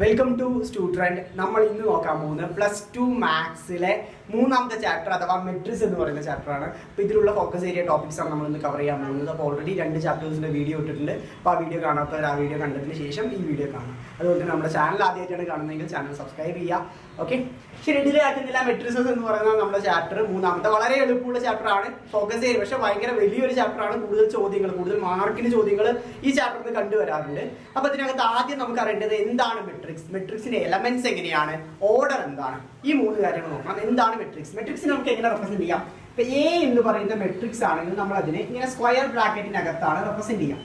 Welcome to student. നമ്മൾ ഇന്ന് നോക്കാൻ പോകുന്നത് +2 മാത്സിലെ മൂന്നാമത്തെ ചാപ്റ്റർ അഥവാ മെട്രിക്സ് എന്ന് പറയുന്ന ചാപ്റ്ററാണ്. അപ്പോൾ ഇതിലുള്ള ഫോക്കസ് ഏരിയ ടോപ്പിക്സ് ആണ് നമ്മൾ ഇന്ന് കവർ ചെയ്യാൻ പോകുന്നത്. അപ്പോൾ ഓൾറെഡി 2 ചാപ്റ്റേഴ്സിൻ്റെ വീഡിയോ ഇട്ടിട്ടുണ്ട്. അപ്പോൾ ആ വീഡിയോ കാണാത്തവർ ആ വീഡിയോ കണ്ടതിന് ശേഷം ഈ വീഡിയോ കാണാം. അതുകൊണ്ട് നമ്മുടെ ചാനൽ ആദ്യമായിട്ടാണ് കാണുന്നതെങ്കിൽ ചാനൽ സബ്സ്ക്രൈബ് ചെയ്യുക. ഓക്കെ, ശരി. ഡിലേ ആക്കുന്നില്ല. മെട്രിക്സ് എന്ന് പറയുന്നത് നമ്മുടെ ചാപ്റ്റർ മൂന്നാമത്തെ വളരെ എളുപ്പമുള്ള ചാപ്റ്റർ ആണ്. ഫോക്കസ് ഏരിയ പക്ഷേ ഭയങ്കര വലിയൊരു ചാപ്റ്റർ ആണ്. കൂടുതൽ മാർക്കിന് ചോദ്യങ്ങൾ ഈ ചാപ്റ്ററിൽ നിന്ന് കണ്ടുവരാറുണ്ട്. അപ്പോൾ അതിനകത്ത് ആദ്യം നമുക്ക് അറിയേണ്ടത് എന്താണ് മെട്രിക്സിന്റെ എലമെന്റ്സ് എങ്ങനെയാണ്, ഓർഡർ എന്താണ്, ഈ 3 കാര്യങ്ങൾ നോക്കണം. എന്താണ് മെട്രിക്സിനെ നമുക്ക് എങ്ങനെ റെപ്രസെന്റ് ചെയ്യാം? ഇപ്പൊ എ എന്ന് പറയുന്ന മെട്രിക്സ് ആണെങ്കിൽ നമ്മൾ അതിനെ ഇങ്ങനെ സ്ക്വയർ ബ്രാക്കറ്റിനകത്താണ് റെപ്രസെന്റ് ചെയ്യാം.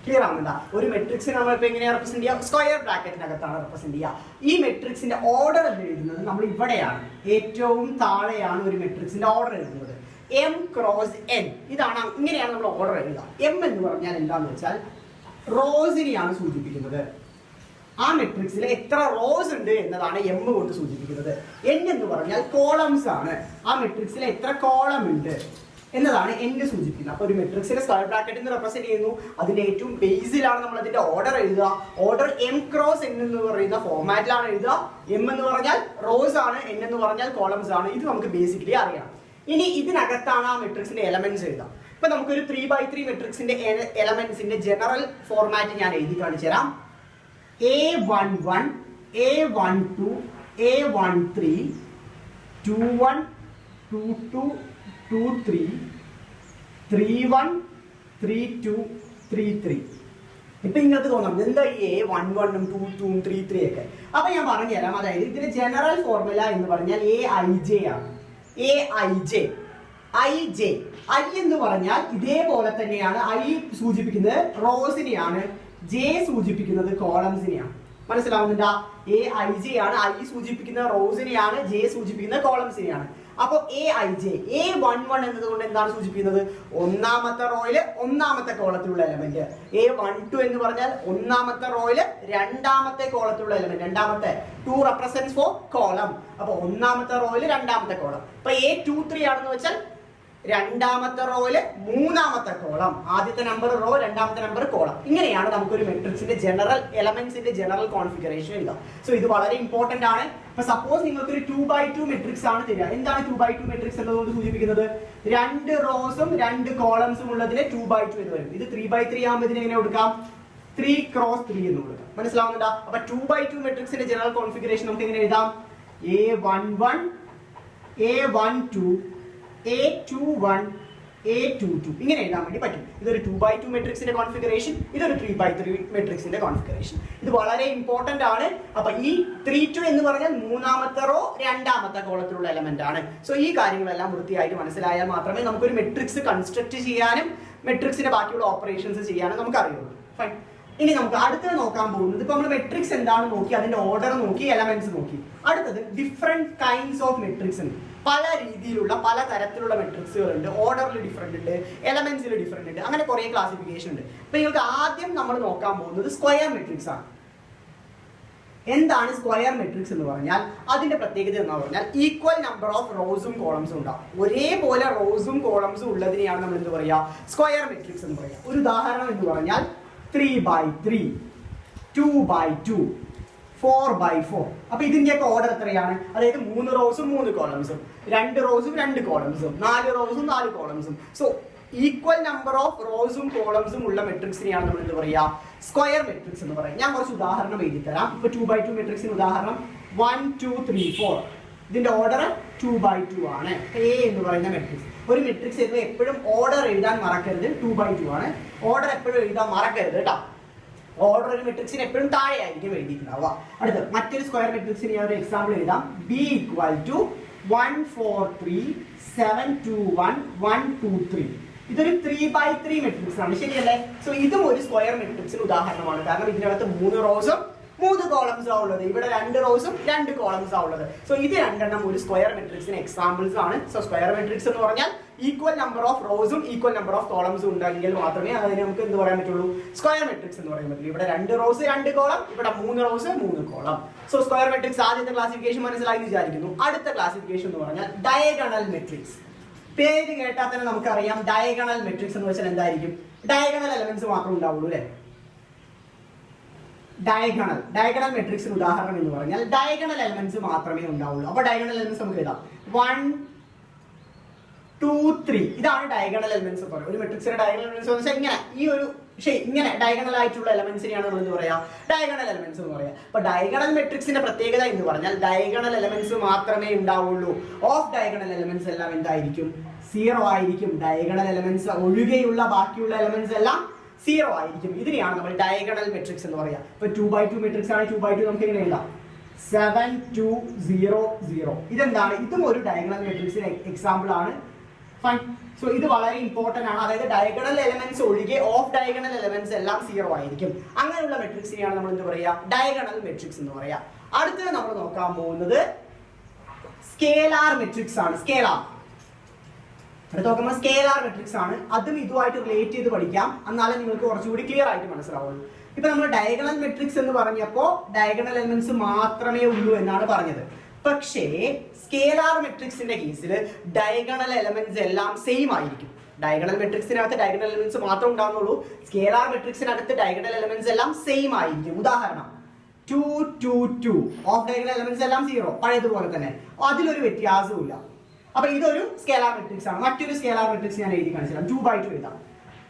ക്ലിയർ ആവുന്നുണ്ടോ? ഒരു മെട്രിക്സിനെ നമ്മളിപ്പോൾ എങ്ങനെയാണ് റെപ്രസെന്റ് ചെയ്യാം? സ്ക്വയർ ബ്രാക്കറ്റിനകത്താണ് റെപ്രസെന്റ് ചെയ്യുക. ഈ മെട്രിക്സിന്റെ ഓർഡർ എന്ന് എഴുതുന്നത് നമ്മൾ ഇവിടെയാണ്, ഏറ്റവും താഴെയാണ് ഒരു മെട്രിക്സിന്റെ ഓർഡർ എഴുതുന്നത്. M ക്രോസ് N, ഇതാണ്, ഇങ്ങനെയാണ് നമ്മൾ ഓർഡർ എഴുതുക. M എന്ന് പറഞ്ഞാൽ എന്താണെന്ന് വെച്ചാൽ റോസിനെയാണ് സൂചിപ്പിക്കുന്നത്. ആ മെട്രിക്സിൽ എത്ര റോസ് ഉണ്ട് എന്നതാണ് M കൊണ്ട് സൂചിപ്പിക്കുന്നത്. N എന്ന് പറഞ്ഞാൽ കോളംസ് ആണ്. ആ മെട്രിക്സിൽ എത്ര കോളം ഉണ്ട് എന്നതാണ് N സൂചിപ്പിക്കുന്നത്. അപ്പോൾ ഒരു മെട്രിക്സിനെ സ്ക്വയർ ബ്രാക്കറ്റിൽ റെപ്രസെന്റ് ചെയ്യുന്നു. അതിന്റെ ഏറ്റവും ബേസിലാണ് നമ്മൾ അതിന്റെ ഓർഡർ എഴുതുക. ഓർഡർ M ക്രോസ് N എന്ന് പറയുന്ന ഫോർമാറ്റിലാണ് എഴുതുക. M എന്ന് പറഞ്ഞാൽ റോസ് ആണ്, N എന്ന് പറഞ്ഞാൽ കോളംസ് ആണ്. ഇത് നമുക്ക് ബേസിക്കലി അറിയാം. ഇനി ഇതിനകത്താണ് ആ മെട്രിക്സിന്റെ എലമെന്റ്സ് എഴുതാം. ഇപ്പൊ നമുക്കൊരു 3x3 മെട്രിക്സിന്റെ എലമെന്റ്സിന്റെ ജനറൽ ഫോർമാറ്റ് ഞാൻ എഴുതി കാണിച്ചു തരാം. A11, A12, A13, 21, 22, 23, 31, 32, 33. ഇപ്പൊ നിങ്ങൾക്ക് തോന്നാം എന്താ ഈ A11, 22, 33 ഒക്കെ. അപ്പൊ ഞാൻ പറഞ്ഞുതരാം. അതായത് ഇതിന്റെ ജനറൽ ഫോർമുല എന്ന് പറഞ്ഞാൽ AIJ ആണ്. AIJ, IJ, I എന്ന് പറഞ്ഞാൽ ഇതേപോലെ തന്നെയാണ്. I സൂചിപ്പിക്കുന്നത് റോസിനെയാണ്, J സൂചിപ്പിക്കുന്നത് കോളംസിനെയാണ്. മനസ്സിലാവുന്നുണ്ടോ? AIJ ആണ്, I സൂചിപ്പിക്കുന്ന റോസിനെയാണ്, J സൂചിപ്പിക്കുന്ന കോളംസിനെയാണ്. അപ്പോൾ AIJ, A11 എന്നതുകൊണ്ട് എന്താണ് സൂചിപ്പിക്കുന്നത്? ഒന്നാമത്തെ റോയില് ഒന്നാമത്തെ കോളത്തിലുള്ള എലമെന്റ്. A12 എന്ന് പറഞ്ഞാൽ ഒന്നാമത്തെ റോയില് രണ്ടാമത്തെ കോളത്തിലുള്ള എലമെന്റ്. രണ്ടാമത്തെ 2 റെപ്രസെന്റ്സ് ഫോർ കോളം. അപ്പൊ ഒന്നാമത്തെ റോയില് രണ്ടാമത്തെ കോളം. അപ്പൊ A23 ആണെന്ന് വെച്ചാൽ രണ്ടാമത്തെ റോയില് മൂന്നാമത്തെ കോളം. ആദ്യത്തെ നമ്പർ റോ, രണ്ടാമത്തെ നമ്പർ കോളം. ഇങ്ങനെയാണ് നമുക്കൊരു മെട്രിക്സിന്റെ ജനറൽ എലമെന്റ്സിന്റെ ജനറൽ കോൺഫിഗറേഷൻ എഴുതാം. സോ ഇത് വളരെ ഇമ്പോർട്ടന്റ് ആണ്. ഇപ്പൊ സപ്പോസ് നിങ്ങൾക്ക് ഒരു 2x2 മെട്രിക്സ് ആണ് തരിക. എന്താണ് 2x2 മെട്രിക്സ് എന്നതുകൊണ്ട് സൂചിപ്പിക്കുന്നത്? 2 റോസും 2 കോളംസും ഉള്ളതിനെ 2x2 എന്ന് വരും. ഇത് 3x3 ആകുമ്പോൾ ഇതിനെ എങ്ങനെ കൊടുക്കാം? 3 ക്രോസ് 3 എന്ന് കൊടുക്കാം. മനസ്സിലാവുന്നുണ്ടോ? അപ്പൊ 2x2 മെട്രിക്സിന്റെ ജനറൽ കോൺഫിഗറേഷൻ നമുക്ക് എങ്ങനെ എഴുതാം? A11, A12, A21, A22 ഇങ്ങനെ എഴുതാൻ വേണ്ടി പറ്റും. ഇതൊരു 2x2 മെട്രിക്സിന്റെ കോൺഫിഗറേഷൻ, ഇതൊരു 3x3 മെട്രിക്സിന്റെ കോൺഫിഗറേഷൻ. ഇത് വളരെ ഇമ്പോർട്ടന്റ് ആണ്. അപ്പൊ ഈ 32 എന്ന് പറഞ്ഞാൽ മൂന്നാമത്തെ റോ രണ്ടാമത്തെ കോളത്തിലുള്ള എലമെന്റ് ആണ്. സോ ഈ കാര്യങ്ങളെല്ലാം വൃത്തിയായിട്ട് മനസ്സിലായാൽ മാത്രമേ നമുക്കൊരു മെട്രിക്സ് കൺസ്ട്രക്ട് ചെയ്യാനും മെട്രിക്സിന്റെ ബാക്കിയുള്ള ഓപ്പറേഷൻസ് ചെയ്യാനും നമുക്ക് അറിയുള്ളൂ. ഫൈൻ. ഇനി നമുക്ക് അടുത്തത് നോക്കാൻ പോകുന്നത്, ഇപ്പൊ നമ്മൾ മെട്രിക്സ് എന്താണ് നോക്കി, അതിന്റെ ഓർഡർ നോക്കി, എലമെന്റ്സ് നോക്കി. അടുത്തത് ഡിഫറെന്റ് കൈൻഡ്സ് ഓഫ് മെട്രിക്സ് ഉണ്ട്. പല രീതിയിലുള്ള പല തരത്തിലുള്ള മെട്രിക്സുകൾ ഉണ്ട്. ഓർഡറിൽ ഡിഫറെന്റ് ഉണ്ട്, എലമെന്റ്സിൽ ഡിഫറെന്റ് ഉണ്ട്. അങ്ങനെ കുറെ ക്ലാസിഫിക്കേഷൻ ഉണ്ട്. അപ്പൊ നിങ്ങൾക്ക് ആദ്യം നമ്മൾ നോക്കാൻ പോകുന്നത് സ്ക്വയർ മെട്രിക്സ് ആണ്. എന്താണ് സ്ക്വയർ മെട്രിക്സ് എന്ന് പറഞ്ഞാൽ അതിന്റെ പ്രത്യേകത എന്ന് പറഞ്ഞാൽ ഈക്വൽ നമ്പർ ഓഫ് റോസും കോളംസും ഉണ്ടാവും. ഒരേപോലെ റോസും കോളംസും ഉള്ളതിനെയാണ് നമ്മൾ എന്ത് പറയുക? സ്ക്വയർ മെട്രിക്സ് എന്ന് പറയുക. ഒരു ഉദാഹരണം എന്ന് പറഞ്ഞാൽ 3x3, 2x2, 4x4. അപ്പൊ ഇതിന്റെയൊക്കെ ഓർഡർ എത്രയാണ്? അതായത് 3 റോസും 3 കോളംസും, 2 റോസും 2 കോളംസും, 4 റോസും 4 കോളംസും. സോ ഈക്വൽ നമ്പർ ഓഫ് റോസും കോളംസും ഉള്ള മെട്രിക്സിനെയാണ് നമ്മൾ എന്ത് പറയുക? സ്ക്വയർ മെട്രിക്സ് എന്ന് പറയുക. ഞാൻ കുറച്ച് ഉദാഹരണം എഴുതി തരാം. ഇപ്പൊ 2x2 മെട്രിക്സിന് ഉദാഹരണം 1, 2, 3, 4. ഇതിന്റെ ഓർഡർ 2x2 ആണ്. A എന്ന് പറയുന്ന മെട്രിക്സ്. ഒരു മെട്രിക്സ് എഴുതുമ്പോൾ എപ്പോഴും ഓർഡർ എഴുതാൻ മറക്കരുത്. 2x2 ആണ്. ഓർഡർ എപ്പോഴും എഴുതാൻ മറക്കരുത് കേട്ടോ. ഓർഡർ ഒരു മെട്രിക്സിന് എപ്പോഴും താഴെ ആയിരിക്കും എഴുതിയിട്ടുണ്ടാവുക. അടുത്ത മറ്റൊരു സ്ക്വയർ മെട്രിക്സിന് ഞാൻ ഒരു എക്സാമ്പിൾ എഴുതാം. B = 1, 4, 3, 7, 2, 1, 1, 2, 3. ഇതൊരു 3x3 മെട്രിക്സ് ആണ്, ശരിയല്ലേ? സോ ഇതും ഒരു സ്ക്വയർ മെട്രിക്സിന് ഉദാഹരണമാണ്. കാരണം ഇതിനകത്ത് 3 റോസും 3 കോളംസ് ആ ഉള്ളത്. ഇവിടെ 2 റോസും 2 കോളംസ് ആ ഉള്ളത്. സോ ഇത് രണ്ടെണ്ണം ഒരു സ്ക്വയർ മെട്രിക്സിന് എക്സാമ്പിൾസ് ആണ്. സോ സ്ക്വയർ മെട്രിക്സ് എന്ന് പറഞ്ഞാൽ ഈക്വൽ നമ്പർ ഓഫ് റോസും ഈക്വൽ നമ്പർ ഓഫ് കോളംസും ഉണ്ടെങ്കിൽ മാത്രമേ അതിന് നമുക്ക് എന്ത് പറയാൻ പറ്റുള്ളൂ? സ്ക്വയർ മെട്രിക്സ് എന്ന് പറയാൻ പറ്റുള്ളൂ. ഇവിടെ 2 റോസ് 2 കോളം, ഇവിടെ 3 rose 3 column. So square matrix ആദ്യത്തെ ക്ലാസിഫിക്കേഷൻ മനസ്സിലായി വിചാരിക്കുന്നു. അടുത്ത ക്ലാസിഫിക്കേഷൻ എന്ന് പറഞ്ഞാൽ ഡയഗണൽ മെട്രിക്സ്. പേര് കേട്ടാൽ തന്നെ നമുക്കറിയാം ഡയഗണൽ മെട്രിക്സ് എന്ന് വെച്ചാൽ എന്തായിരിക്കും? ഡയഗണൽ എലമെന്റ്സ് മാത്രമേ ഉണ്ടാവുള്ളൂ അല്ലേ? ഡയഗണൽ മെട്രിക്സിന് ഉദാഹരണം എന്ന് പറഞ്ഞാൽ ഡയഗണൽ എലമെന്റ്സ് മാത്രമേ ഉണ്ടാവുള്ളൂ. അപ്പൊ ഡയഗണൽ എലമെന്റ്സ് നമുക്ക് എഴുതാം 1 2 3 ഇതാണ് ഡയഗണൽ എലമെന്റ്സ് എന്ന് പറയുന്നത്. ഒരു മെട്രിക്സിന്റെ ഡയഗണൽ എലമെന്റ്സ് എന്ന് വെച്ചാൽ ഇങ്ങനെ ഈ ഒരു ഇങ്ങനെ ഡയഗണൽ ആയിട്ടുള്ള എലമെന്റ്സിനെയാണ് നമ്മൾ എന്ത് പറയാ ഡയഗണൽ എലമെന്റ്സ് എന്ന് പറയാം. അപ്പൊ ഡയഗണൽ മെട്രിക്സിന്റെ പ്രത്യേകത എന്ന് പറഞ്ഞാൽ ഡയഗണൽ എലമെന്റ്സ് മാത്രമേ ഉണ്ടാവുള്ളൂ. ഓഫ് ഡയഗണൽ എലമെന്റ്സ് എല്ലാം എന്തായിരിക്കും 0 ആയിരിക്കും. ഡയഗണൽ എലമെന്റ്സ് ഒഴികെയുള്ള ബാക്കിയുള്ള എലമെന്റ്സ് എല്ലാം 0 ആയിരിക്കും. ഇതിനെയാണ് നമ്മൾ ഡയഗണൽ മെട്രിക്സ് എന്ന് പറയാം. ഇപ്പൊ 2x2 മെട്രിക്സ് ആണ്. 2x2 നമുക്ക് എങ്ങനെ എഴുതാം 7 2 0 0. ഇതെന്താണ്? ഇതും ഒരു ഡയഗണൽ മെട്രിക്സിന് എക്സാമ്പിൾ ആണ്. ഫൈൻ. സോ ഇത് വളരെ ഇമ്പോർട്ടന്റ് ആണ്. അതായത് ഡയഗണൽ എലമെന്റ്സ് ഒഴികെ ഓഫ് ഡയഗണൽ എലമെന്റ്സ് എല്ലാം 0 ആയിരിക്കും. അങ്ങനെയുള്ള മെട്രിക്സിനെയാണ് നമ്മൾ എന്ത് പറയാ ഡയഗണൽ മെട്രിക്സ് എന്ന് പറയാ. അടുത്തത് നമ്മൾ നോക്കാൻ പോകുന്നത് സ്കേലാർ മെട്രിക്സ് ആണ്. അടുത്ത് നോക്കുമ്പോൾ സ്കേലാർ മെട്രിക്സ് ആണ്. അതും ഇതുമായിട്ട് റിലേറ്റ് ചെയ്ത് പഠിക്കാം, എന്നാലും നിങ്ങൾക്ക് കുറച്ചുകൂടി ക്ലിയർ ആയിട്ട് മനസ്സിലാവുള്ളൂ. ഇപ്പൊ നമ്മൾ ഡയഗണൽ മെട്രിക്സ് എന്ന് പറഞ്ഞപ്പോൾ ഡയഗണൽ എലമെന്റ്സ് മാത്രമേ ഉള്ളൂ എന്നാണ് പറഞ്ഞത്. പക്ഷേ സ്കേലാർ മെട്രിക്സിന്റെ കേസിൽ ഡയഗണൽ എലമെന്റ്സ് എല്ലാം സെയിം ആയിരിക്കും. ഡയഗണൽ മെട്രിക്സിനകത്ത് ഡയഗണൽ എലമെന്റ്സ് മാത്രമേ ഉണ്ടാകുന്നുള്ളൂ. സ്കേലാർ മെട്രിക്സിനകത്ത് ഡയഗണൽ എലമെന്റ്സ് എല്ലാം സെയിം ആയിരിക്കും. ഉദാഹരണം 2 2 2 ഓഫ് ഡയഗണൽ എലമെന്റ്സ് എല്ലാം 0 പഴയതുപോലെ തന്നെ, അതിലൊരു വ്യത്യാസവും ഇല്ല. അപ്പൊ ഇതൊരു സ്കേലാർ മെട്രിക്സ് ആണ്. മറ്റൊരു സ്കേലാർ മെട്രിക്സ് ഞാൻ എഴുതി കാണിച്ചുതരാം. 2x2 എഴുതാം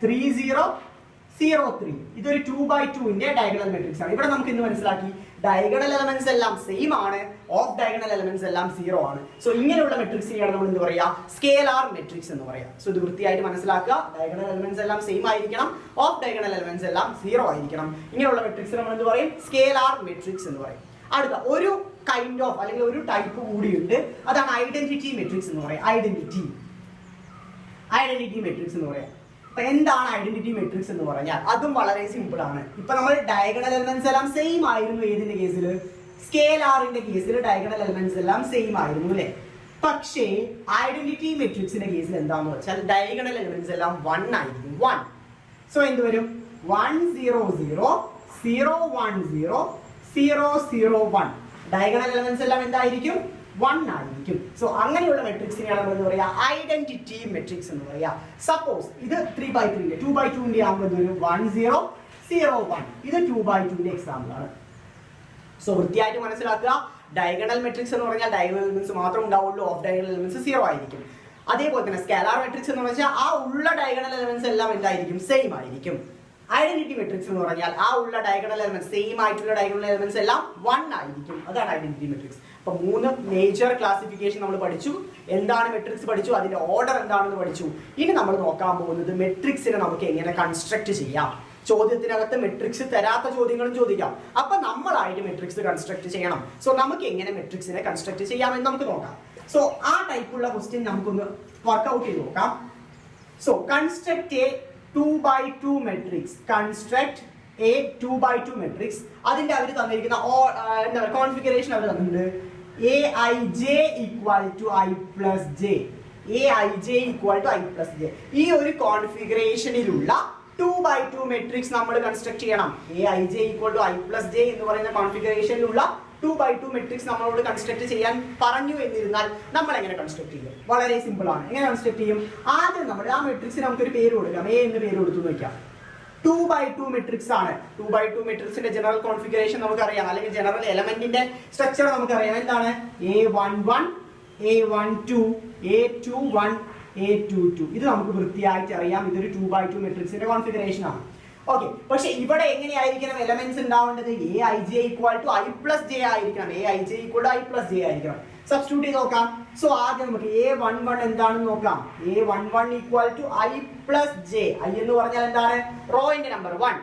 3 0 0 3. ഇതൊരു 2x2ന്റെ ഡയഗണൽ മെട്രിക്സ് ആണ്. ഇവിടെ നമുക്ക് ഇന്ന് മനസ്സിലാക്കി ഡയഗണൽ എലമെന്റ്സ് എല്ലാം സെയിം ആണ്, ഓഫ് ഡയഗണൽ എലമെന്റ്സ് എല്ലാം 0 ആണ്. സോ ഇങ്ങനെയുള്ള മെട്രിക്സിനെയാണ് നമ്മൾ എന്ത് പറയാ സ്കേലാർ മെട്രിക്സ് എന്ന് പറയാം. സോ ഇത് വൃത്തിയായിട്ട് മനസ്സിലാക്കുക. ഡയഗണൽ എലമെന്റ്സ് എല്ലാം സെയിം ആയിരിക്കണം, ഓഫ് ഡയഗണൽ എലമെന്റ്സ് എല്ലാം 0 ആയിരിക്കണം. ഇങ്ങനെയുള്ള മെട്രിക്സ് നമ്മൾ എന്ത് പറയും സ്കേലാർ മെട്രിക്സ് എന്ന് പറയും. അടുത്ത ഒരു കൈൻഡ് ഓഫ് അല്ലെങ്കിൽ ഒരു ടൈപ്പ് കൂടിയുണ്ട്, അതാണ് ഐഡന്റിറ്റി മെട്രിക്സ് എന്ന് പറയാം. ഐഡന്റിറ്റി മെട്രിക്സ് എന്ന് പറയാം. അപ്പൊ എന്താണ് ഐഡന്റിറ്റി മെട്രിക്സ് എന്ന് പറഞ്ഞാൽ അതും വളരെ സിമ്പിൾ ആണ്. ഇപ്പൊ നമ്മൾ ഡയഗണൽ എലമെന്റ്സ് എല്ലാം സെയിം ആയിരുന്നു. ഏതിന്റെ കേസിൽ? സ്കേലാറിന്റെ കേസിൽ ഡയഗണൽ എലമെന്റ്സ് എല്ലാം സെയിം ആയിരുന്നു അല്ലെ. പക്ഷേ ഐഡന്റിറ്റി മെട്രിക്സിന്റെ കേസിൽ എന്താന്ന് വെച്ചാൽ ഡയഗണൽ എലമെന്റ്സ് എല്ലാം 1 ആയിരിക്കും. 1. സോ എന്ത് വരും 1 0 0 0 1 0 0 0 1. ഡയഗണൽ എലമെന്റ്സ് എല്ലാം എന്തായിരിക്കും 1 ആയിരിക്കും. സോ അങ്ങനെയുള്ള മെട്രിക്സിനെയാണ് നമ്മൾ എന്താ പറയാ ഐഡന്റിറ്റി മെട്രിക്സ് എന്ന് പറയാ. സപ്പോസ് ഇത് 3x3ന്റെ 2x2ന്റെ ആകുമ്പോൾ എന്ത് വരും 1 0 0 1. ഇത് 2x2ന്റെ എക്സാമ്പിൾ ആണ്. സോ വൃത്തിയായിട്ട് മനസ്സിലാക്കുക. ഡയഗണൽ മെട്രിക്സ് എന്ന് പറഞ്ഞാൽ ഡയഗണൽ എലമെന്റ്സ് മാത്രം ഉണ്ടാവുള്ളൂ, ഓഫ് ഡയഗണൽ എലമെന്റ്സ് 0 ആയിരിക്കും. അതേപോലെ തന്നെ സ്കേലാർ മെട്രിക്സ് എന്ന് പറഞ്ഞാൽ ആ ഉള്ള ഡയഗണൽ എലമെന്റ്സ് എല്ലാം എന്തായിരിക്കും സെയിം ആയിരിക്കും. ഐഡന്റിറ്റി മെട്രിക്സ് എന്ന് പറഞ്ഞാൽ ആ ഉള്ള ഡയഗണൽ എലമെന്റ്സ് സെയിം ആയിട്ടുള്ള ഡയഗണൽ എലമെന്റ്സ് എല്ലാം 1 ആയിരിക്കും. അതാണ് ഐഡന്റിറ്റി മെട്രിക്സ്. അപ്പൊ 3 മേജർ ക്ലാസിഫിക്കേഷൻ നമ്മൾ പഠിച്ചു. എന്താണ് മെട്രിക്സ് പഠിച്ചു, അതിന്റെ ഓർഡർ എന്താണെന്ന് പഠിച്ചു. ഇനി നമ്മൾ നോക്കാൻ പോകുന്നത് മെട്രിക്സിനെ നമുക്ക് എങ്ങനെ കൺസ്ട്രക്ട് ചെയ്യാം. ചോദ്യത്തിനകത്ത് മെട്രിക്സ് തരാത്ത ചോദ്യങ്ങളും ചോദിക്കാം. അപ്പൊ നമ്മളായിട്ട് മെട്രിക്സ് കൺസ്ട്രക്ട് ചെയ്യണം. സോ നമുക്ക് എങ്ങനെ മെട്രിക്സിനെ കൺസ്ട്രക്ട് ചെയ്യാമെന്ന് നമുക്ക് നോക്കാം. സോ ആ ടൈപ്പുള്ള ക്വസ്റ്റ്യൻ നമുക്കൊന്ന് വർക്ക്ഔട്ട് ചെയ്ത് നോക്കാം. So construct A 2x2 matrix. Construct a 2x2 matrix. അതിന്റെ അവർ തന്നിരിക്കുന്ന എന്താ കോൺഫിഗറേഷൻ അവർ തന്നിട്ടുണ്ട്. aij equal to I plus j. aij equal to I plus j. ഈ ഒരു കോൺഫിഗറേഷനിലുള്ള 2x2 മെട്രിക്സ് നമ്മൾ കൺസ്ട്രക്ട് ചെയ്യണം. aij equal to I plus j എന്ന് പറയുന്ന കോൺഫിഗറേഷനിലുള്ള 2x2 മെട്രിക്സ് നമ്മളോട് കൺസ്ട്രക്ട് ചെയ്യാൻ പറഞ്ഞു എന്നിരുന്നാൽ നമ്മൾ എങ്ങനെ കൺസ്ട്രക്ട് ചെയ്യും? വളരെ സിമ്പിൾ ആണ്. എങ്ങനെ കൺസ്ട്രക്ട് ചെയ്യും? ആദ്യം നമ്മൾ ആ മെട്രിക്സിന് നമുക്കൊരു പേര് കൊടുക്കാം. എ എന്ന് പേര് കൊടുത്തു നോക്കാം. 2x2 മെട്രിക്സ് ആണ്. 2x2 മെട്രിക്സിന്റെ ജനറൽ കോൺഫിഗറേഷൻ നമുക്കറിയാം, അല്ലെങ്കിൽ ജനറൽ എലമെന്റിന്റെ സ്ട്രക്ചർ നമുക്കറിയാം. എന്താണ്? a11 a12 a21 a22. ഇത് നമുക്ക് വൃത്തിയായിട്ട് അറിയാം. ഇതൊരു 2x2 മെട്രിക്സിന്റെ കോൺഫിഗറേഷൻ ആണ്. ഓക്കെ, പക്ഷെ ഇവിടെ എങ്ങനെയായിരിക്കണം എലമെന്റ്സ് ഉണ്ടാവേണ്ടത്? aij equal to I plus j ആയിരിക്കണം. aij equal to I plus j ആയിരിക്കണം. സബ്സ്റ്റിറ്റ്യൂട്ട് ചെയ്ത് നോക്കാം. സോ ആദ്യം നമുക്ക് a11 എന്താണെന്ന് നോക്കാം. a11 equal to I plus j. I എന്ന് പറഞ്ഞാൽ എന്താണ്? റോയിന്റെ നമ്പർ 1.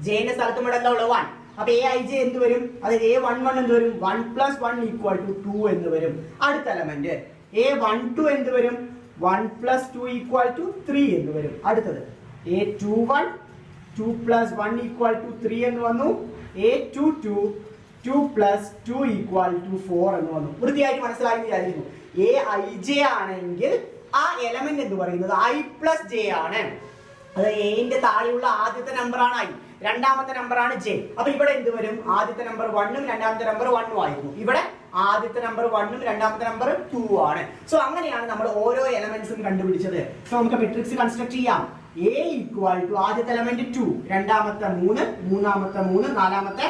j ന്റെ സ്ഥലത്ത് ഇവിടെ എന്താ ഉള്ളത്? 1. അപ്പൊ aij എന്ത് വരും? അതായത് a11 എന്ത് വരും? 1 plus 1 equal to 2 എന്ന് വരും. അടുത്ത എലമെന്റ് a12 എന്ത് വരും? 1 plus 2 equal to 3 എന്ന് വരും. അടുത്തത് a21 2 plus 1 equal to 3 എന്ന് വന്നു. a22 2 plus 2 equal to 4 എന്ന് വന്നു. വൃത്തിയായിട്ട് മനസ്സിലായി വിചാരിക്കുന്നു. aij ആണെങ്കിൽ ആ എലമെന്റ് എന്ന് പറയുന്നത് I plus j ആണ്. അത് എന്റെ താഴെയുള്ള ആദ്യത്തെ നമ്പർ ആണ് I, രണ്ടാമത്തെ നമ്പർ ആണ് j. അപ്പൊ ഇവിടെ എന്ത് വരും? ആദ്യത്തെ നമ്പർ 1ഉം രണ്ടാമത്തെ നമ്പർ 1ഉം ആയിരുന്നു. ഇവിടെ ആദ്യത്തെ നമ്പർ 1ഉം രണ്ടാമത്തെ നമ്പർ 2 ആണ്. സോ അങ്ങനെയാണ് നമ്മൾ ഓരോ എലമെന്റ്സും കണ്ടുപിടിച്ചത്. സോ നമുക്ക് മെട്രിക്സ് കൺസ്ട്രക്ട് ചെയ്യാം. എ ഈക്വൽ ടു ആദ്യത്തെ എലമെന്റ് 2, രണ്ടാമത്തെ 3, മൂന്നാമത്തെ 3, നാലാമത്തെ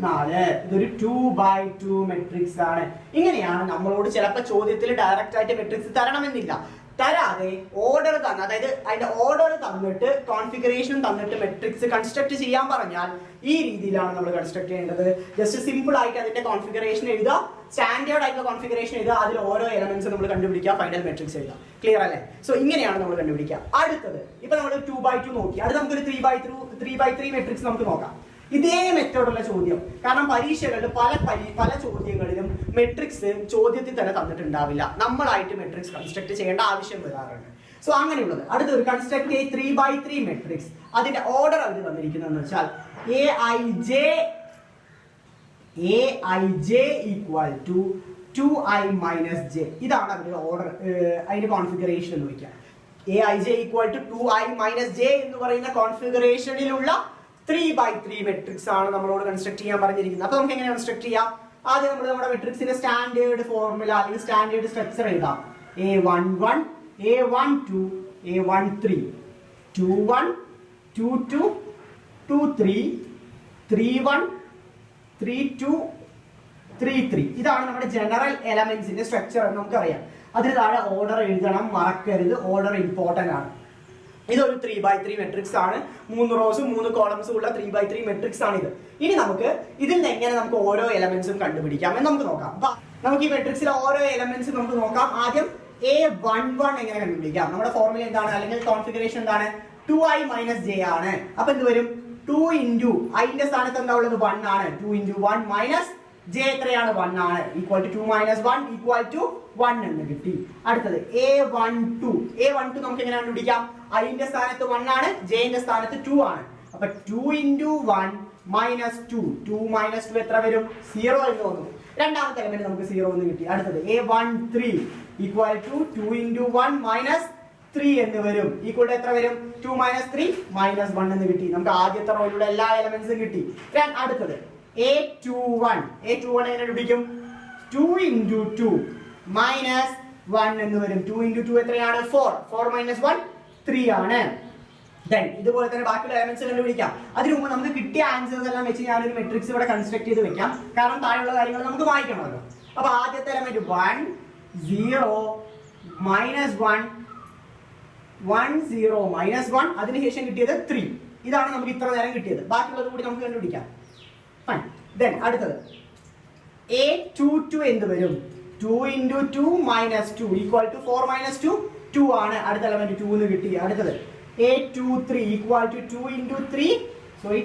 4. ഇതൊരു 2/2 മെട്രിക്സ് ആണ്. ഇങ്ങനെയാണ് നമ്മളോട് ചിലപ്പോൾ ചോദ്യത്തിൽ ഡയറക്റ്റ് ആയിട്ട് മെട്രിക്സ് തരണമെന്നില്ല, തരാതെ ഓർഡർ തന്ന, അതായത് അതിന്റെ ഓർഡർ തന്നിട്ട് കോൺഫിഗറേഷൻ തന്നിട്ട് മെട്രിക്സ് കൺസ്ട്രക്ട് ചെയ്യാൻ പറഞ്ഞാൽ ഈ രീതിയിലാണ് നമ്മൾ കൺസ്ട്രക്ട് ചെയ്യേണ്ടത്. ജസ്റ്റ് സിമ്പിൾ ആയിട്ട് അതിന്റെ കോൺഫിഗറേഷൻ എഴുതുക, സ്റ്റാൻഡേർഡ് ആയിട്ടുള്ള കോൺഫിഗറേഷൻ എഴുതുക, അതിൽ ഓരോ എലമെന്റ്സ് നമ്മൾ കണ്ടുപിടിക്കുക, ഫൈനൽ മെട്രിക്സ് എഴുതുക. ക്ലിയർ അല്ലേ? സോ ഇങ്ങനെയാണ് നമ്മൾ കണ്ടുപിടിക്കുക. അടുത്തത് ഇപ്പൊ നമ്മൾ 2/2 നോക്കി, അടുത്ത് നമുക്കൊരു 3/3 മെട്രിക്സ് നമുക്ക് നോക്കാം. ഇതേ മെത്തേഡുള്ള ചോദ്യം, കാരണം പരീക്ഷകളിൽ പല ചോദ്യങ്ങളിലും മെട്രിക്സ് ചോദ്യത്തിൽ തന്നെ തന്നിട്ടുണ്ടാവില്ല, നമ്മളായിട്ട് മെട്രിക്സ് കൺസ്ട്രക്ട് ചെയ്യേണ്ട ആവശ്യം വരാറുണ്ട്. സോ അങ്ങനെയുള്ളത് അടുത്ത ഒരു കൺസ്ട്രക്ട് 3/3 മെട്രിക്സ്. അതിന്റെ ഓർഡർ അവർ തന്നിരിക്കുന്നതെന്ന് വെച്ചാൽ aij equal to 2i minus j. ഇതാണ് അവരുടെ ഓർഡർ, അതിന്റെ കോൺഫിഗറേഷൻ എന്ന് വയ്ക്കുക. aij equal to 2i minus j എന്ന് പറയുന്ന കോൺഫിഗറേഷനിലുള്ള 3/3 മെട്രിക്സ് ആണ് നമ്മളോട് കൺസ്ട്രക്ട് ചെയ്യാൻ പറഞ്ഞിരിക്കുന്നത്. അപ്പൊ നമുക്ക് എങ്ങനെ കൺസ്ട്രക്ട് ചെയ്യാം? ആദ്യം നമ്മൾ നമ്മുടെ മെട്രിക്സിന്റെ സ്റ്റാൻഡേർഡ് ഫോർമുല അല്ലെങ്കിൽ സ്റ്റാൻഡേർഡ് സ്ട്രക്ചർ എഴുതാം. a11 a12 a13 21 22 23 31 32 33. ഇതാണ് നമ്മുടെ ജനറൽ എലമെന്റ്സിന്റെ സ്ട്രക്ചർ എന്ന് നമുക്കറിയാം. അതിന് താഴെ ഓർഡർ എഴുതണം, മറക്കരുത്, ഓർഡർ ഇമ്പോർട്ടന്റ് ആണ്. ഇതൊരു 3/3 മെട്രിക്സ് ആണ്. 3 റോസും 3 കോളംസും ഉള്ള 3/3 മെട്രിക്സ് ആണ് ഇത്. ഇനി നമുക്ക് ഇതിൽ നിന്ന് എങ്ങനെ നമുക്ക് ഓരോ എലമെന്റ്സും കണ്ടുപിടിക്കാം എന്ന് നമുക്ക് നോക്കാം. അപ്പൊ നമുക്ക് ഈ മെട്രിക്സിലെ ഓരോ എലമെന്റ്സും നമുക്ക് നോക്കാം. ആദ്യം a11 എങ്ങനെ കണ്ടുപിടിക്കാം? നമ്മുടെ ഫോർമുല എന്താണ്, അല്ലെങ്കിൽ കോൺഫിഗറേഷൻ എന്താണ്? 2i മൈനസ് j ആണ്. അപ്പൊ എന്ത് വരും? 2 ഇൻറ്റു ഐന്റെ സ്ഥാനത്ത് എന്താ ഉള്ളത്? 1 ആണ്. 2 ഇൻറ്റു 1 മൈനസ് j എത്രയാണ്? 1 ആണ്. Equal to 2 minus 1 equal to 1 എന്ന് കിട്ടി. അടുത്തത് a12 നമുക്ക് എങ്ങനെ കണ്ടുപിടിക്കാം? ഐന്റെ സ്ഥാനത്ത് 1 ആണ്, j ന്റെ സ്ഥാനത്ത് 2 ആണ്. അപ്പൊ 2 ഇൻറ്റു 1 മൈനസ് 2 മൈനസ് 2 എത്ര വരും? 0 എന്ന് തോന്നുന്നു. രണ്ടാമത്തെ എലമെന്റ് നമുക്ക് 0 എന്ന് കിട്ടി. അടുത്തത് a13 equal to 2 into 1 minus 3 എന്ന് വരും. ഈക്വൽ ടു എത്ര വരും? 2 മൈനസ് 3 മൈനസ് 1 എന്ന് കിട്ടി. നമുക്ക് ആദ്യത്തെ റോയിലുള്ള എല്ലാ എലമെന്റ്സും കിട്ടി. അടുത്തത് a21 എങ്ങനെ കണ്ടുപിടിക്കും? 2 ഇൻറ്റു 2 മൈനസ് 1 എന്ന് വരും. 2 ഇൻറ്റു 2 എത്രയാണ്? 4 മൈനസ് 1 3 ആണ്. ഇതുപോലെ തന്നെ ബാക്കിയുള്ള എലമെന്റ്സ് കണ്ടുപിടിക്കാം. അതിനു മുമ്പ് നമുക്ക് കിട്ടിയ ആൻസേഴ്സ് എല്ലാം വെച്ച് ഞാനൊരു മെട്രിക്സ് ഇവിടെ കൺസ്ട്രക്ട് ചെയ്ത് വെക്കാം, കാരണം താഴെയുള്ള കാര്യങ്ങൾ നമുക്ക് വായിക്കണമല്ലോ. അപ്പൊ ആദ്യത്തെ എലമെന്റ് 1 0 മൈനസ് 1 1 0 മൈനസ് 1, അതിനുശേഷം കിട്ടിയത് 3. ഇതാണ് നമുക്ക് ഇത്ര നേരം കിട്ടിയത്. ബാക്കിയുള്ളത് കൂടി നമുക്ക് കണ്ടുപിടിക്കാം. അടുത്തത് a22 എന്ത് വരും? 2 into 2 minus 2 equal to 4 minus 2 2 ആണ്. അടുത്ത എലമെന്റ് 2 എന്ന് കിട്ടി. അടുത്തത് a23 equal to 2 into 3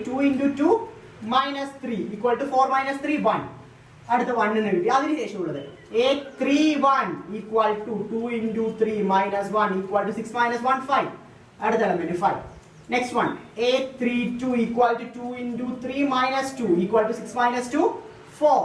2 into 2 minus 3 equal to 4 minus 3 1. അടുത്ത 1 എന്ന് കിട്ടി. അതിനുശേഷമുള്ളത് a31 equal to 2 into 3 minus 1 equal to 6 minus 1 5. അടുത്ത element 5. Next one a32 equal to 2 into 3 minus 2 equal to 6 minus 2 4.